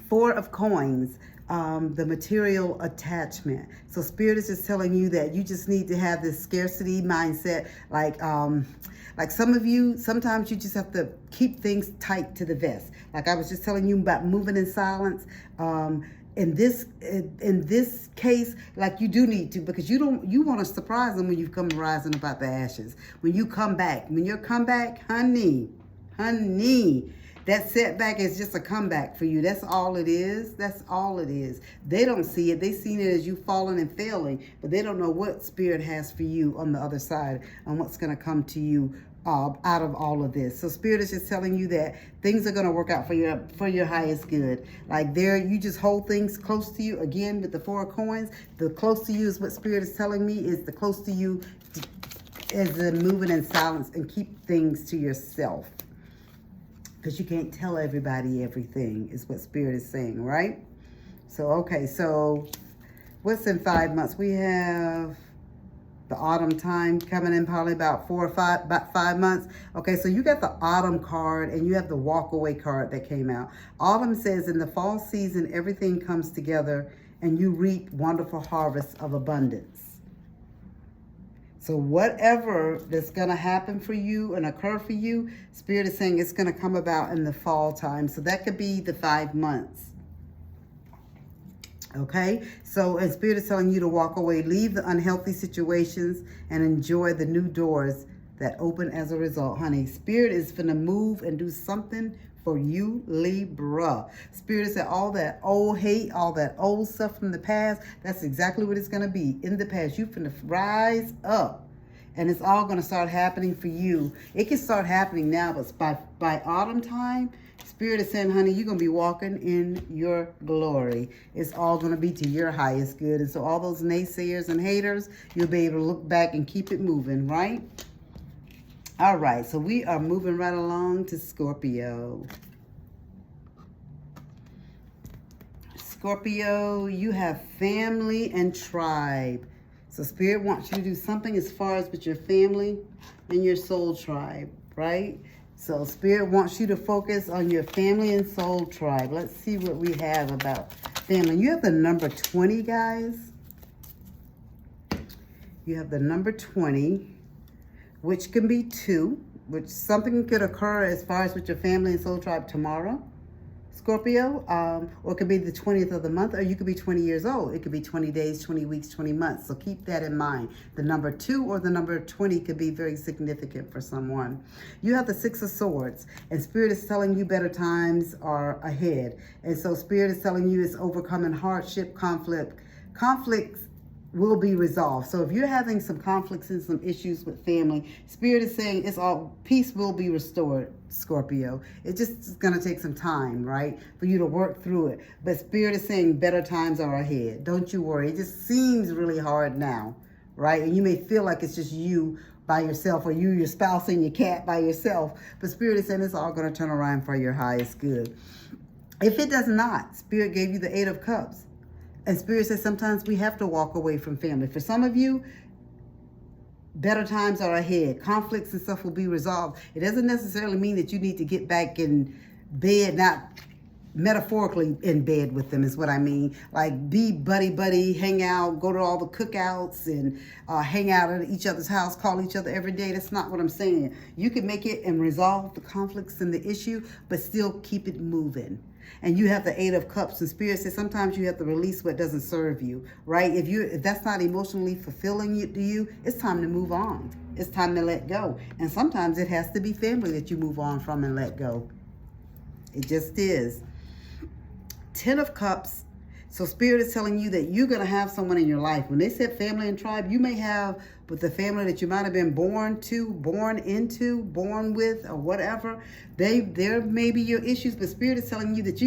4 of Coins, the material attachment. So Spirit is just telling you that you just need to have this scarcity mindset. Like some of you, sometimes you just have to keep things tight to the vest. Like I was just telling you about moving in silence. In this case, like you do need to, because you want to surprise them when you come rising about the ashes. When you come back, when you're come back, honey, that setback is just a comeback for you. That's all it is. That's all it is. They don't see it. They seen it as you falling and failing, but they don't know what Spirit has for you on the other side and what's going to come to you out of all of this. So Spirit is just telling you that things are going to work out for your highest good. Like you just hold things close to you. Again, with the 4 of Coins, the close to you is what Spirit is telling me, is the close to you is the moving in silence, and keep things to yourself. Because you can't tell everybody everything, is what Spirit is saying, right? So, okay, so what's in 5 months? We have the autumn time coming in, probably about 5 months. Okay, so you got the autumn card, and you have the walk away card that came out. Autumn says in the fall season, everything comes together and you reap wonderful harvests of abundance. So whatever that's going to happen for you and occur for you, Spirit is saying it's going to come about in the fall time. So that could be the 5 months. Okay? So, and Spirit is telling you to walk away, leave the unhealthy situations, and enjoy the new doors that open as a result, honey. Spirit is finna move and do something for you, Libra. Spirit said all that old hate, all that old stuff from the past, that's exactly what it's going to be. In the past, you finna rise up, and it's all going to start happening for you. It can start happening now, but by autumn time, Spirit is saying, honey, you're going to be walking in your glory. It's all going to be to your highest good. And so all those naysayers and haters, you'll be able to look back and keep it moving, right? All right, so we are moving right along to Scorpio. Scorpio, you have family and tribe. So Spirit wants you to do something as far as with your family and your soul tribe, right? So Spirit wants you to focus on your family and soul tribe. Let's see what we have about family. You have the number 20, guys. You have the number 20, which can be 2, which something could occur as far as with your family and soul tribe tomorrow, Scorpio, or it could be the 20th of the month, or you could be 20 years old. It could be 20 days, 20 weeks, 20 months. So keep that in mind. The number 2 or the number 20 could be very significant for someone. You have the 6 of Swords, and Spirit is telling you better times are ahead. And so Spirit is telling you it's overcoming hardship, conflicts will be resolved. So if you're having some conflicts and some issues with family, Spirit is saying peace will be restored, Scorpio. It just is going to take some time, right, for you to work through it. But Spirit is saying better times are ahead. Don't you worry. It just seems really hard now, right? And you may feel like it's just you by yourself, or you, your spouse, and your cat by yourself. But Spirit is saying it's all going to turn around for your highest good. If it does not, Spirit gave you the 8 of Cups. And Spirit says sometimes we have to walk away from family. For some of you, better times are ahead. Conflicts and stuff will be resolved. It doesn't necessarily mean that you need to get back in bed, not metaphorically in bed with them is what I mean. Like be buddy, hang out, go to all the cookouts and hang out at each other's house, call each other every day. That's not what I'm saying. You can make it and resolve the conflicts and the issue, but still keep it moving. And you have the 8 of Cups, and Spirit says sometimes you have to release what doesn't serve you, right? If that's not emotionally fulfilling to you, it's time to move on. It's time to let go. And sometimes it has to be family that you move on from and let go. It just is. 10 of Cups. So Spirit is telling you that you're going to have someone in your life. When they said family and tribe, you may have with the family that you might have been born to, born into, born with, or whatever. There may be your issues, but Spirit is telling you that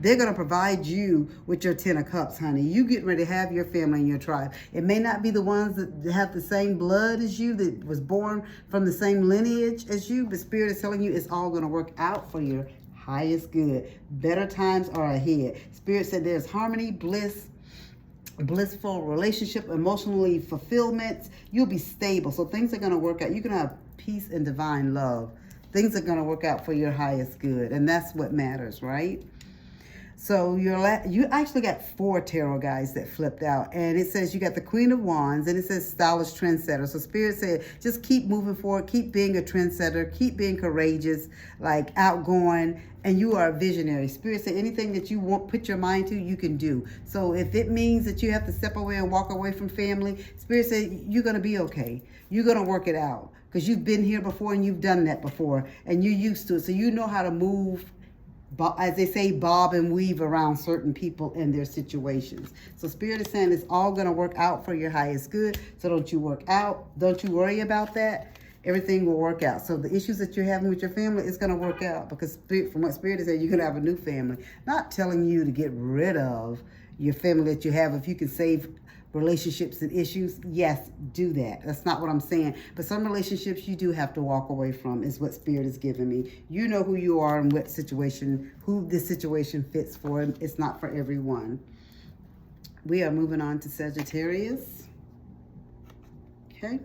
they're going to provide you with your 10 of Cups, honey. You getting ready to have your family and your tribe. It may not be the ones that have the same blood as you, that was born from the same lineage as you, but Spirit is telling you it's all going to work out for your highest good. Better times are ahead. Spirit said there's harmony, blissful relationship, emotionally fulfillment. You'll be stable. So things are going to work out. You're going to have peace and divine love. Things are going to work out for your highest good. And that's what matters, right? So you actually got 4 tarot guys that flipped out. And it says you got the Queen of Wands, and it says stylish trendsetter. So Spirit said just keep moving forward, keep being a trendsetter, keep being courageous, like outgoing, and you are a visionary. Spirit said anything that you want, put your mind to, you can do. So if it means that you have to step away and walk away from family, Spirit said you're going to be okay. You're going to work it out because you've been here before and you've done that before and you're used to it. So you know how to move, as they say, bob and weave around certain people and their situations. So Spirit is saying it's all going to work out for your highest good. So don't you worry about that. Everything will work out. So the issues that you're having with your family is going to work out because from what Spirit is saying, you're going to have a new family. Not telling you to get rid of your family that you have. If you can save relationships and issues, yes, do that. That's not what I'm saying. But some relationships you do have to walk away from is what Spirit is giving me. You know who you are and what situation, who this situation fits for. It's not for everyone. We are moving on to Sagittarius. Okay.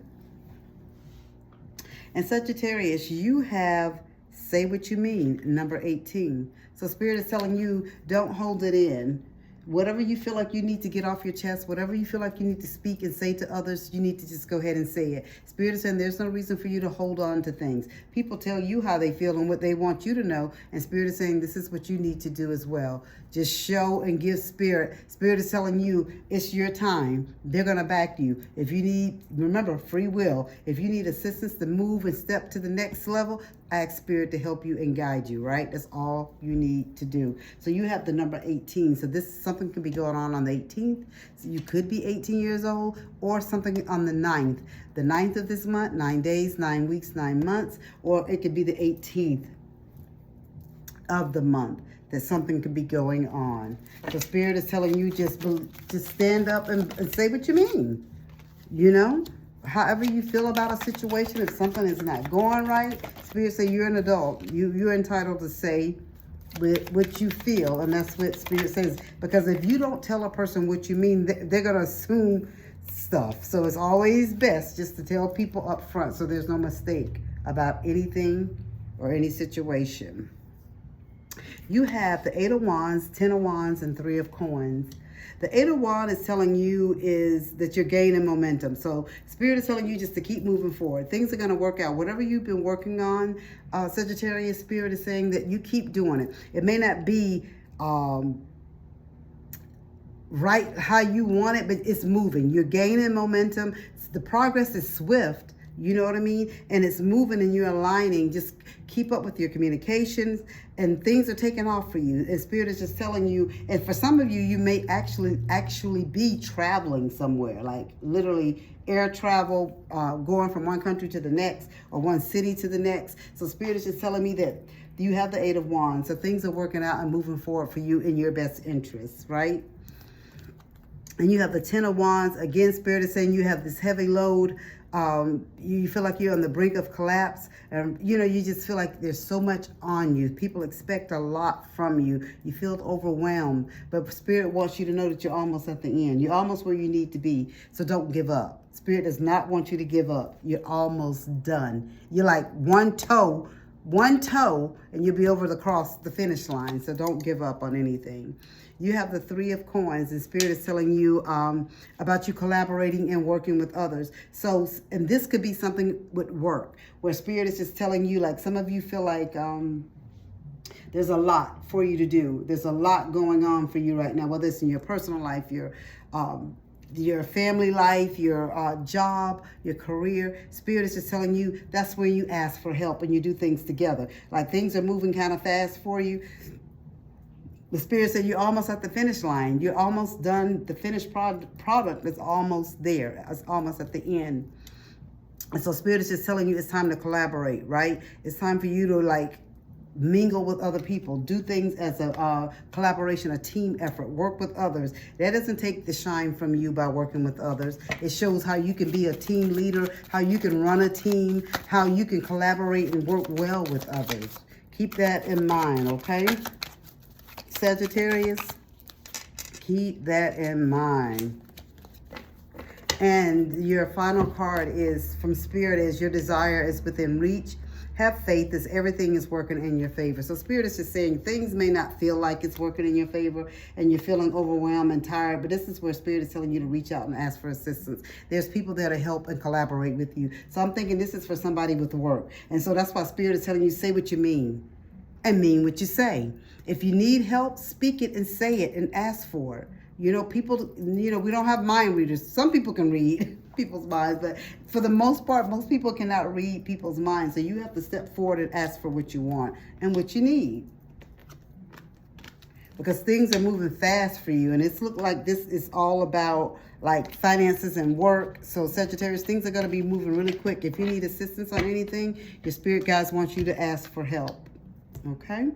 And Sagittarius, you have say what you mean, number 18. So Spirit is telling you, don't hold it in. Whatever you feel like you need to get off your chest, whatever you feel like you need to speak and say to others, you need to just go ahead and say it. Spirit is saying there's no reason for you to hold on to things. People tell you how they feel and what they want you to know. And Spirit is saying this is what you need to do as well. Just show and give Spirit. Spirit is telling you it's your time. They're going to back you. If you need, remember, free will. If you need assistance to move and step to the next level, I ask Spirit to help you and guide you, right? That's all you need to do. So you have the number 18. So something could be going on the 18th. So you could be 18 years old or something on the 9th. The 9th of this month, 9 days, 9 weeks, 9 months. Or it could be the 18th of the month that something could be going on. So Spirit is telling you just stand up and say what you mean, you know? However you feel about a situation, if something is not going right, Spirit say you're an adult. You're entitled to say what you feel, and that's what Spirit says. Because if you don't tell a person what you mean, they're going to assume stuff. So it's always best just to tell people up front so there's no mistake about anything or any situation. You have the 8 of Wands, 10 of Wands, and 3 of Coins. The 8 of Wands is telling you is that you're gaining momentum. So Spirit is telling you just to keep moving forward. Things are going to work out. Whatever you've been working on, Sagittarius, Spirit is saying that you keep doing it. It may not be right how you want it, but it's moving. You're gaining momentum. The progress is swift. You know what I mean? And it's moving and you're aligning. Just keep up with your communications and things are taking off for you. And Spirit is just telling you, and for some of you, you may actually be traveling somewhere, like literally air travel, going from one country to the next or one city to the next. So Spirit is just telling me that you have the 8 of Wands. So things are working out and moving forward for you in your best interests, right? And you have the 10 of Wands. Again, Spirit is saying you have this heavy load. You feel like you're on the brink of collapse. You know, you just feel like there's so much on you. People expect a lot from you. You feel overwhelmed. But Spirit wants you to know that you're almost at the end. You're almost where you need to be. So don't give up. Spirit does not want you to give up. You're almost done. You're like one toe, and you'll be over the finish line. So don't give up on anything. You have the 3 of Coins, and Spirit is telling you about you collaborating and working with others. So, and this could be something with work, where Spirit is just telling you, like some of you feel like there's a lot for you to do. There's a lot going on for you right now, whether it's in your personal life, your family life, your job, your career. Spirit is just telling you that's where you ask for help and you do things together. Like things are moving kind of fast for you. The Spirit said you're almost at the finish line. You're almost done. The finished product is almost there. It's almost at the end. And so Spirit is just telling you it's time to collaborate, right? It's time for you to like mingle with other people. Do things as a collaboration, a team effort. Work with others. That doesn't take the shine from you by working with others. It shows how you can be a team leader, how you can run a team, how you can collaborate and work well with others. Keep that in mind, okay? Sagittarius, keep that in mind. And your final card is from Spirit is your desire is within reach. Have faith as everything is working in your favor. So Spirit is just saying things may not feel like it's working in your favor and you're feeling overwhelmed and tired, but this is where Spirit is telling you to reach out and ask for assistance. There's people there to help and collaborate with you. So I'm thinking this is for somebody with work. And so that's why Spirit is telling you say what you mean and mean what you say. If you need help, speak it and say it and ask for it. You know, people, you know, we don't have mind readers. Some people can read people's minds, but for the most part, most people cannot read people's minds. So you have to step forward and ask for what you want and what you need. Because things are moving fast for you. And it's looked like this is all about like finances and work. So Sagittarius, things are going to be moving really quick. If you need assistance on anything, your spirit guides want you to ask for help. Okay?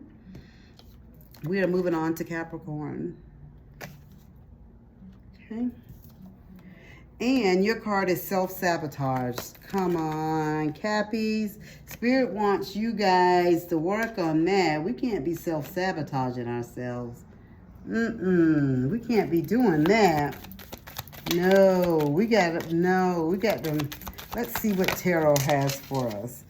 We are moving on to Capricorn. Okay. And your card is self-sabotage. Come on, Cappies. Spirit wants you guys to work on that. We can't be self-sabotaging ourselves. We can't be doing that. No, we got to, let's see what tarot has for us.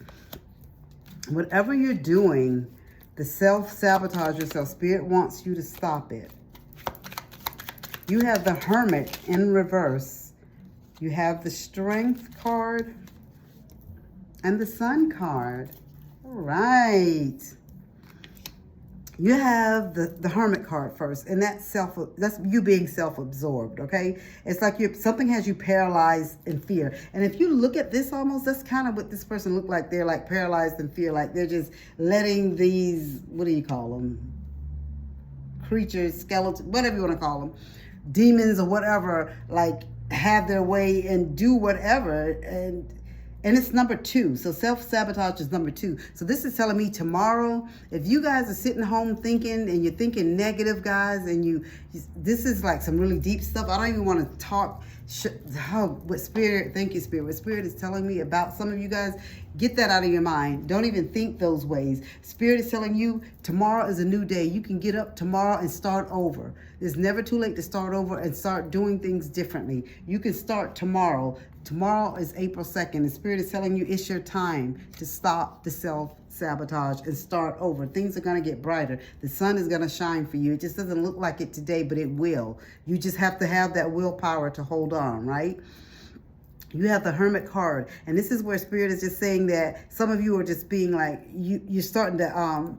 Whatever you're doing, the self-sabotage yourself, Spirit wants you to stop it. You have the Hermit in reverse. You have the Strength card and the Sun card. All right. You have the Hermit card first, and that's you being self-absorbed, okay? It's like something has you paralyzed in fear. And if you look at this almost, that's kind of what this person looked like. They're like paralyzed in fear, like they're just letting these, what do you call them? Creatures, skeletons, whatever you want to call them, demons or whatever, like have their way and do whatever. And it's number 2. So self-sabotage is number 2. So this is telling me tomorrow, if you guys are sitting home thinking and you're thinking negative, guys, and this is like some really deep stuff. I don't even want to talk What Spirit, thank you, Spirit. What Spirit is telling me about some of you guys, get that out of your mind. Don't even think those ways. Spirit is telling you tomorrow is a new day. You can get up tomorrow and start over. It's never too late to start over and start doing things differently. You can start tomorrow. Tomorrow is April 2nd. The Spirit is telling you it's your time to stop the self-sabotage and start over. Things are going to get brighter. The sun is going to shine for you. It just doesn't look like it today, but it will. You just have to have that willpower to hold on, right? You have the Hermit card. And this is where Spirit is just saying that some of you are just being like, you're starting to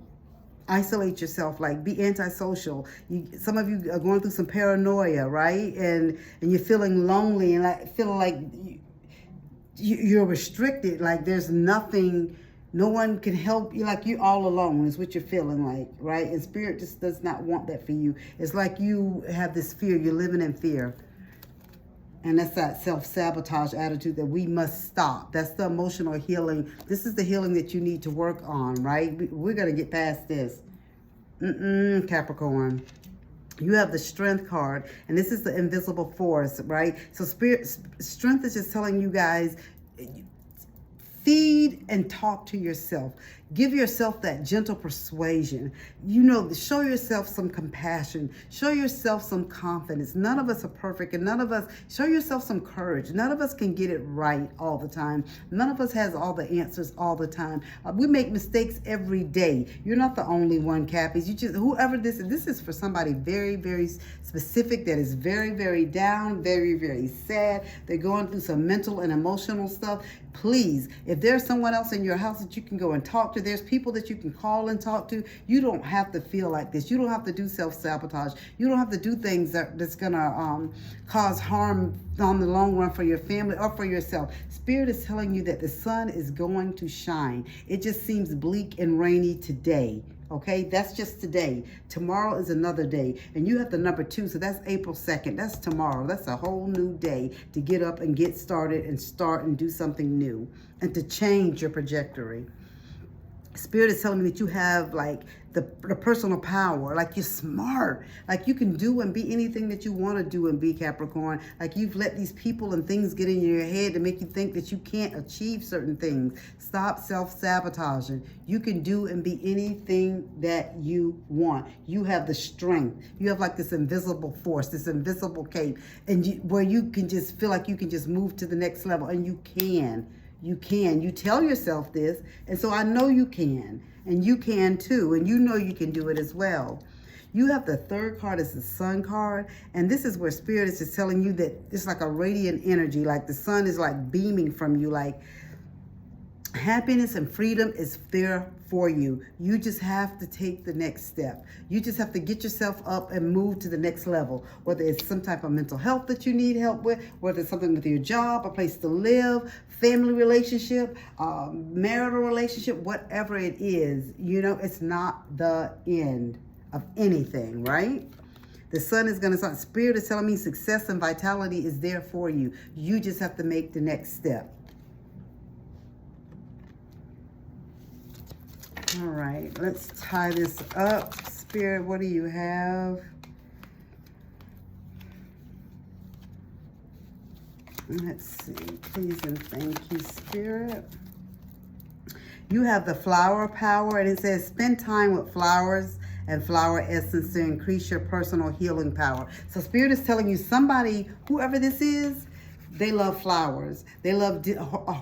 isolate yourself, like be antisocial. Some of you are going through some paranoia, right? And you're feeling lonely and like feeling like you're restricted, like there's nothing, no one can help you, like you're all alone is what you're feeling like, right? And Spirit just does not want that for you. It's like you have this fear, you're living in fear. And that's that self-sabotage attitude that we must stop. That's the emotional healing. This is the healing that you need to work on, right? We're going to get past this. Capricorn. You have the Strength card, and this is the invisible force, right? So Strength is just telling you guys, feed and talk to yourself. Give yourself that gentle persuasion. You know, show yourself some compassion. Show yourself some confidence. None of us are perfect, and none of us, show yourself some courage. None of us can get it right all the time. None of us has all the answers all the time. We make mistakes every day. You're not the only one, Cappies. You just, whoever this is for somebody very, very specific that is very, very down, very, very sad. They're going through some mental and emotional stuff. Please, if there's someone else in your house that you can go and talk to, there's people that you can call and talk to. You don't have to feel like this. You don't have to do self-sabotage. You don't have to do things that's going to cause harm on the long run for your family or for yourself. Spirit is telling you that the sun is going to shine. It just seems bleak and rainy today. Okay, that's just today. Tomorrow is another day. And you have the number 2, so that's April 2nd. That's tomorrow. That's a whole new day to get up and get started and start and do something new and to change your trajectory. Spirit is telling me that you have like the personal power, like you're smart, like you can do and be anything that you want to do and be, Capricorn. Like you've let these people and things get in your head to make you think that you can't achieve certain things. Stop self-sabotaging. You can do and be anything that you want. You have the strength. You have like this invisible force, this invisible cape, and where you can just feel like you can just move to the next level, and you can. You can. You tell yourself this, and so I know you can, and you can too, and you know you can do it as well. You have the 3rd card is the Sun card, and this is where Spirit is just telling you that it's like a radiant energy, like the sun is like beaming from you, like happiness and freedom is there for you. You just have to take the next step. You just have to get yourself up and move to the next level, whether it's some type of mental health that you need help with, whether it's something with your job, a place to live, family relationship, marital relationship, whatever it is. You know, it's not the end of anything, right? The sun is going to start. Spirit is telling me success and vitality is there for you. You just have to make the next step. All right, let's tie this up. Spirit, what do you have? Let's see. Please and thank you, Spirit. You have the flower power, and it says spend time with flowers and flower essence to increase your personal healing power. So Spirit is telling you somebody, whoever this is, they love flowers. They love,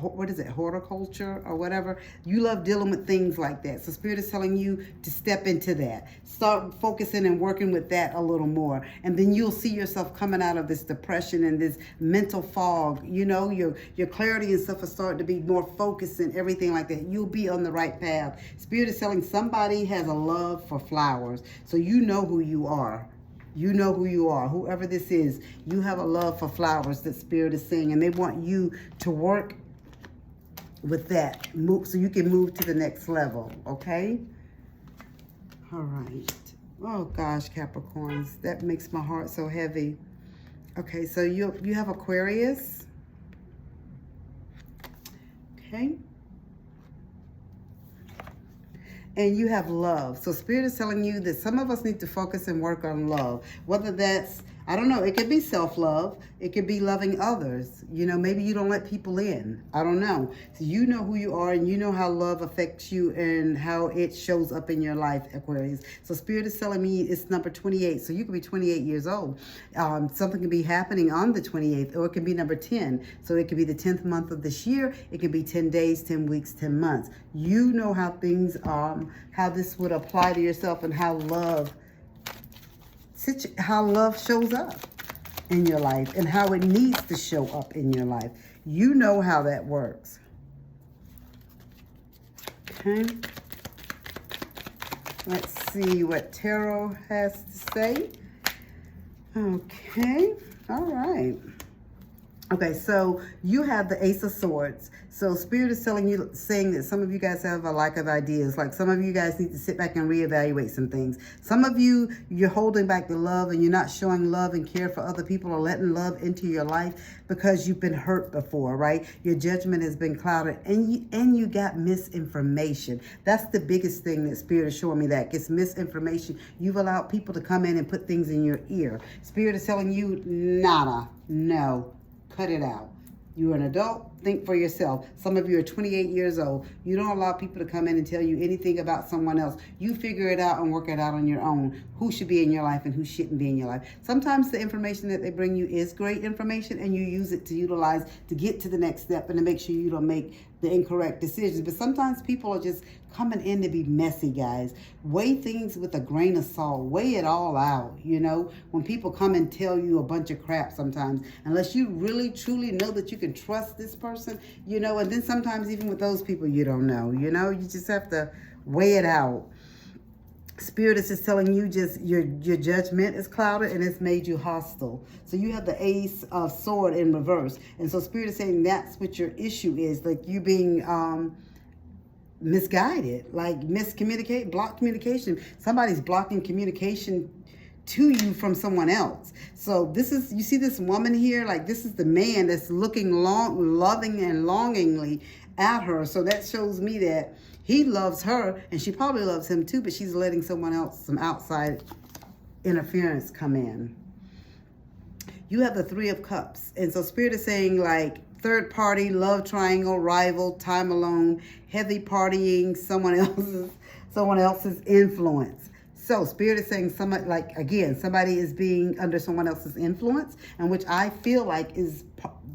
what is it, horticulture or whatever. You love dealing with things like that. So Spirit is telling you to step into that. Start focusing and working with that a little more. And then you'll see yourself coming out of this depression and this mental fog. You know, your clarity and stuff is starting to be more focused and everything like that. You'll be on the right path. Spirit is telling somebody has a love for flowers. So you know who you are. You know who you are. Whoever this is, you have a love for flowers that Spirit is saying, and they want you to work with that, so you can move to the next level, okay? All right. Oh, gosh, Capricorns, that makes my heart so heavy. Okay, so you have Aquarius. Okay. And you have love. So Spirit is telling you that some of us need to focus and work on love. Whether that's I don't know. It could be self-love. It could be loving others. You know, maybe you don't let people in. I don't know. So you know who you are, and you know how love affects you and how it shows up in your life, Aquarius. So Spirit is telling me it's number 28. So you could be 28 years old. Something can be happening on the 28th, or it can be number 10. So it could be the 10th month of this year. It could be 10 days, 10 weeks, 10 months. You know how things, how this would apply to yourself, and how love shows up in your life and how it needs to show up in your life. You know how that works. Okay. Let's see what Tarot has to say. Okay. All right. Okay, so you have the Ace of Swords. So Spirit is saying that some of you guys have a lack of ideas. Like some of you guys need to sit back and reevaluate some things. Some of you, you're holding back the love and you're not showing love and care for other people or letting love into your life because you've been hurt before, right? Your judgment has been clouded and you got misinformation. That's the biggest thing that Spirit is showing me, that it's misinformation. You've allowed people to come in and put things in your ear. Spirit is telling you, nada, no. Cut it out. You're an adult. Think for yourself. Some of you are 28 years old. You don't allow people to come in and tell you anything about someone else. You figure it out and work it out on your own. Who should be in your life and who shouldn't be in your life. Sometimes the information that they bring you is great information and you use it to utilize to get to the next step and to make sure you don't make the incorrect decisions. But sometimes people are just coming in to be messy, guys. Weigh things with a grain of salt. Weigh it all out, you know. When people come and tell you a bunch of crap sometimes, unless you really truly know that you can trust this person, you know, and then sometimes even with those people you don't know, you know, you just have to weigh it out. Spirit is just telling you just your judgment is clouded and it's made you hostile. So you have the Ace of Sword in reverse. And so Spirit is saying that's what your issue is. Like you being misguided, like miscommunicate, block communication. Somebody's blocking communication to you from someone else. So this is, you see this woman here, like this is the man that's looking loving and longingly at her. So that shows me that he loves her and she probably loves him too, but she's letting someone else, some outside interference come in. You have the Three of Cups. And so Spirit is saying like third party, love triangle, rival, time alone, heavy partying, someone else's influence. So Spirit is saying somebody, like again, somebody is being under someone else's influence, and which I feel like is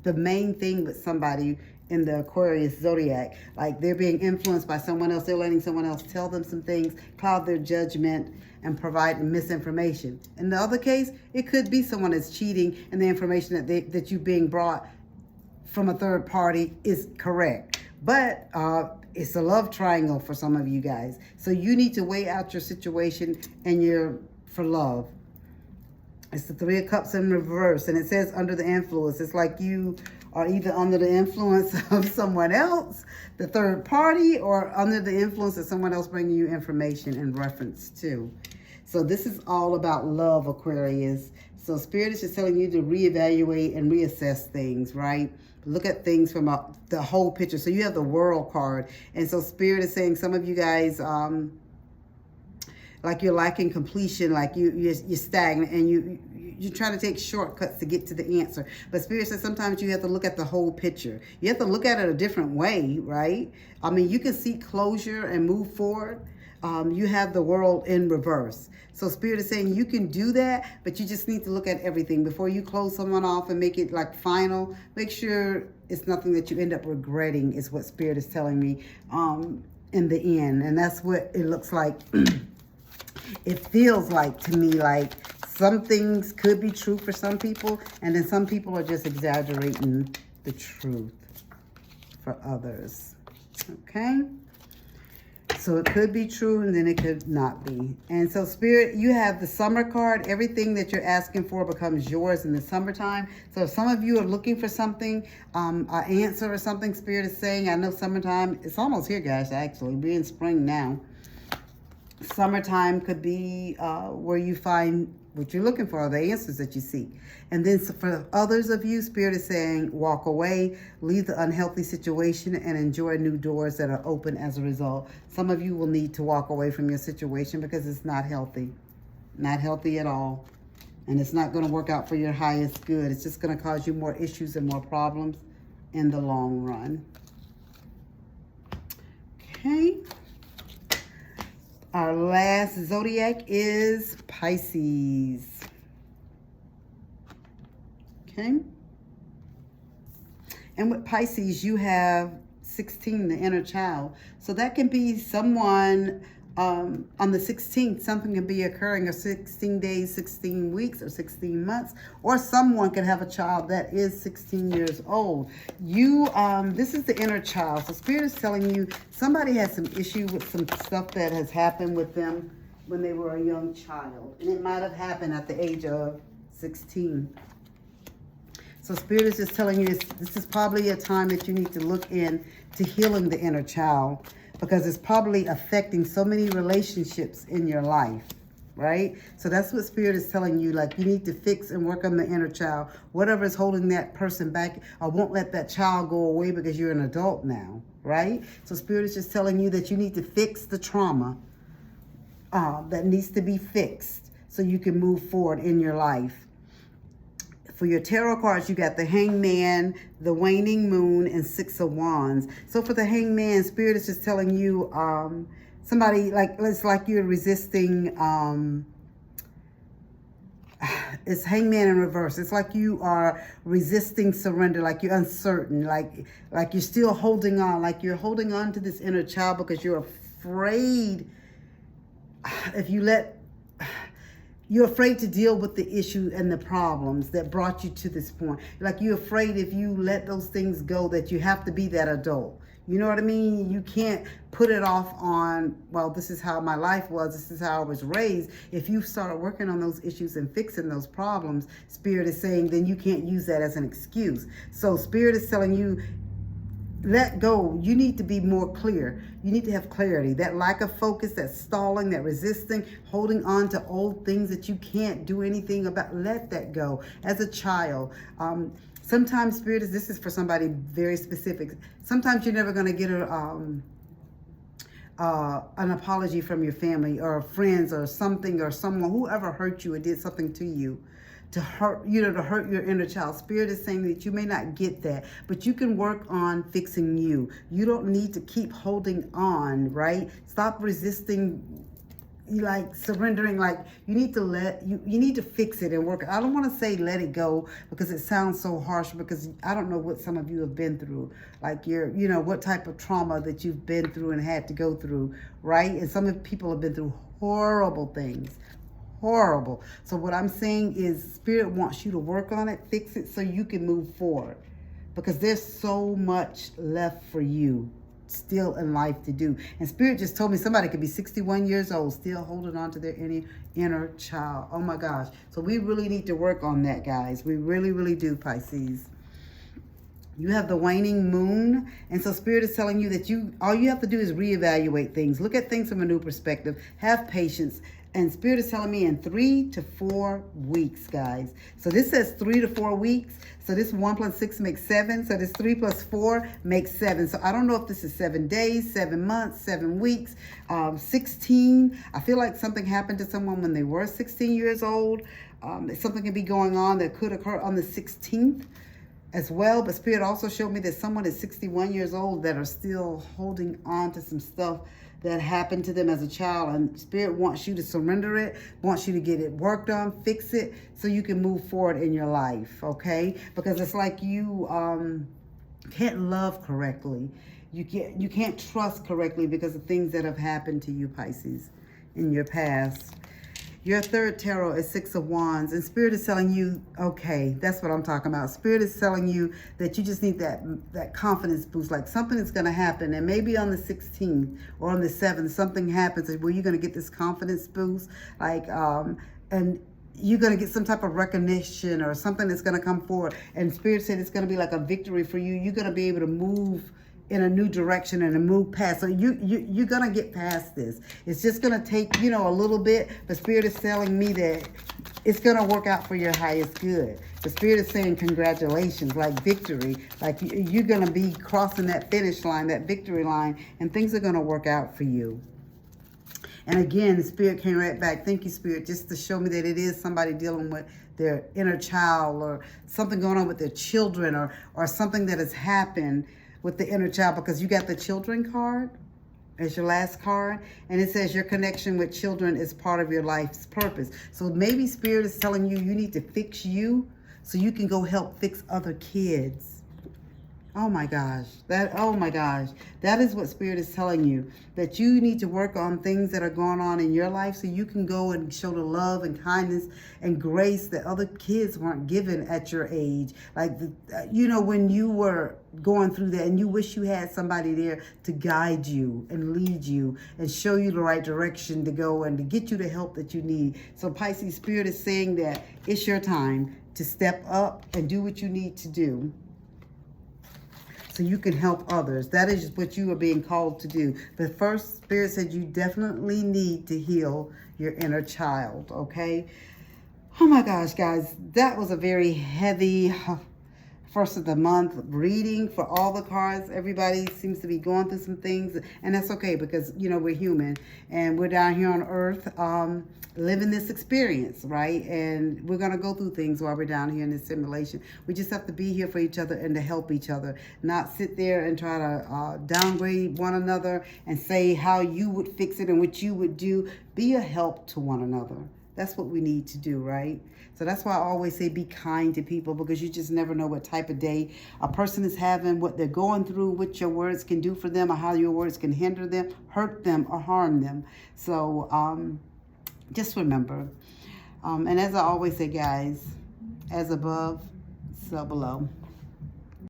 the main thing with somebody in the Aquarius zodiac. Like they're being influenced by someone else. They're letting someone else tell them some things, cloud their judgment, and provide misinformation. In the other case, it could be someone that's cheating and the information that you being brought from a third party is correct. But it's a love triangle for some of you guys. So you need to weigh out your situation and your for love. It's the Three of Cups in reverse, and it says under the influence. It's like you are either under the influence of someone else, the third party, or under the influence of someone else bringing you information in reference to. So this is all about love, Aquarius. So Spirit is just telling you to reevaluate and reassess things, right? Look at things from the whole picture. So you have the World card. And so Spirit is saying some of you guys, like you're lacking completion, like you're stagnant, and you're trying to take shortcuts to get to the answer. But Spirit says sometimes you have to look at the whole picture. You have to look at it a different way, right? I mean, you can seek closure and move forward. You have the World in reverse. So Spirit is saying you can do that, but you just need to look at everything. Before you close someone off and make it like final, make sure it's nothing that you end up regretting, is what Spirit is telling me in the end. And that's what it looks like. It feels like to me like some things could be true for some people, and then some people are just exaggerating the truth for others. Okay? So it could be true, and then it could not be. And so Spirit, you have the Summer card. Everything that you're asking for becomes yours in the summertime. So if some of you are looking for something, an answer or something, Spirit is saying, I know summertime, it's almost here, guys, actually. We're in spring now. Summertime could be where you find what you're looking for, the answers that you seek. And then for others of you, Spirit is saying, walk away, leave the unhealthy situation, and enjoy new doors that are open as a result. Some of you will need to walk away from your situation because it's not healthy. Not healthy at all. And it's not going to work out for your highest good. It's just going to cause you more issues and more problems in the long run. Okay. Our last zodiac is Pisces. Okay. And with Pisces, you have 16, the inner child. So that can be someone on the 16th, something can be occurring of 16 days, 16 weeks, or 16 months, or someone can have a child that is 16 years old. This is the inner child. So Spirit is telling you somebody has some issue with some stuff that has happened with them when they were a young child. And it might have happened at the age of 16. So Spirit is just telling you this is probably a time that you need to look in to healing the inner child, because it's probably affecting so many relationships in your life, right? So that's what Spirit is telling you. Like, you need to fix and work on the inner child. Whatever is holding that person back, or won't let that child go away because you're an adult now, right? So Spirit is just telling you that you need to fix the trauma that needs to be fixed so you can move forward in your life. For your tarot cards, you got the Hangman, the Waning Moon, and Six of Wands. So for the Hangman, Spirit is just telling you somebody, it's like you're resisting, it's Hangman in reverse. It's like you are resisting surrender, like you're uncertain, like you're still holding on, like you're holding on to this inner child because you're afraid you're afraid to deal with the issue and the problems that brought you to this point. Like, you're afraid if you let those things go that you have to be that adult. You know what I mean? You can't put it off on, well, this is how my life was. This is how I was raised. If you start working on those issues and fixing those problems, Spirit is saying, then you can't use that as an excuse. So Spirit is telling you, let go. You need to be more clear. You need to have clarity. That lack of focus, that stalling, that resisting, holding on to old things that you can't do anything about, let that go. As a child, sometimes Spirit this is for somebody very specific. Sometimes you're never going to get an apology from your family or friends or something, or someone, whoever hurt you or did something to you, to hurt your inner child. Spirit is saying that you may not get that, but you can work on fixing you. You don't need to keep holding on, right? Stop resisting, like surrendering. Like, you need to you need to fix it and work. I don't want to say let it go because it sounds so harsh, because I don't know what some of you have been through. Like, what type of trauma that you've been through and had to go through, right? And some people have been through horrible things. Horrible. So what I'm saying is Spirit wants you to work on it, fix it, so you can move forward, because there's so much left for you still in life to do. And Spirit just told me somebody could be 61 years old still holding on to their inner child. Oh my gosh. So we really need to work on that, guys. We really, really do, Pisces. You have the waning moon, and so Spirit is telling you that all you have to do is reevaluate things. Look at things from a new perspective. Have patience. And Spirit is telling me in 3 to 4 weeks, guys. So this says 3 to 4 weeks. So this 1 plus 6 makes 7. So this 3 plus 4 makes 7. So I don't know if this is 7 days, 7 months, 7 weeks, 16. I feel like something happened to someone when they were 16 years old. Something can be going on that could occur on the 16th as well. But Spirit also showed me that someone is 61 years old that are still holding on to some stuff that happened to them as a child, and Spirit wants you to surrender it, wants you to get it worked on, fix it, so you can move forward in your life, okay? Because it's like you can't love correctly. You can't trust correctly because of things that have happened to you, Pisces, in your past. Your third tarot is Six of Wands, and Spirit is telling you, okay, that's what I'm talking about. Spirit is telling you that you just need that confidence boost, like something is going to happen, and maybe on the 16th or on the 7th, something happens where you're going to get this confidence boost, like, and you're going to get some type of recognition or something that's going to come forward, and Spirit said it's going to be like a victory for you. You're going to be able to move in a new direction and a move past. So you're going to get past this. It's just going to take, a little bit. But Spirit is telling me that it's going to work out for your highest good. The Spirit is saying congratulations, like victory. Like you're going to be crossing that finish line, that victory line, and things are going to work out for you. And again, the Spirit came right back. Thank you, Spirit, just to show me that it is somebody dealing with their inner child, or something going on with their children, or something that has happened with the inner child, because you got the children card as your last card, and it says your connection with children is part of your life's purpose. So maybe Spirit is telling you you need to fix you so you can go help fix other kids. Oh my gosh, that is what Spirit is telling you, that you need to work on things that are going on in your life so you can go and show the love and kindness and grace that other kids weren't given at your age. Like, when you were going through that and you wish you had somebody there to guide you and lead you and show you the right direction to go and to get you the help that you need. So Pisces, Spirit is saying that it's your time to step up and do what you need to do, so you can help others. That is what you are being called to do. But first, Spirit said you definitely need to heal your inner child, okay? Oh my gosh, guys, that was a very heavy first of the month reading for all the cards. Everybody seems to be going through some things, and that's okay, because we're human and we're down here on earth living this experience, right? And we're going to go through things while we're down here in this simulation. We just have to be here for each other and to help each other, not sit there and try to downgrade one another and say how you would fix it and what you would do. Be a help to one another. That's what we need to do, right? So that's why I always say be kind to people, because you just never know what type of day a person is having, what they're going through, what your words can do for them, or how your words can hinder them, hurt them, or harm them. So just remember. And as I always say, guys, as above, so below.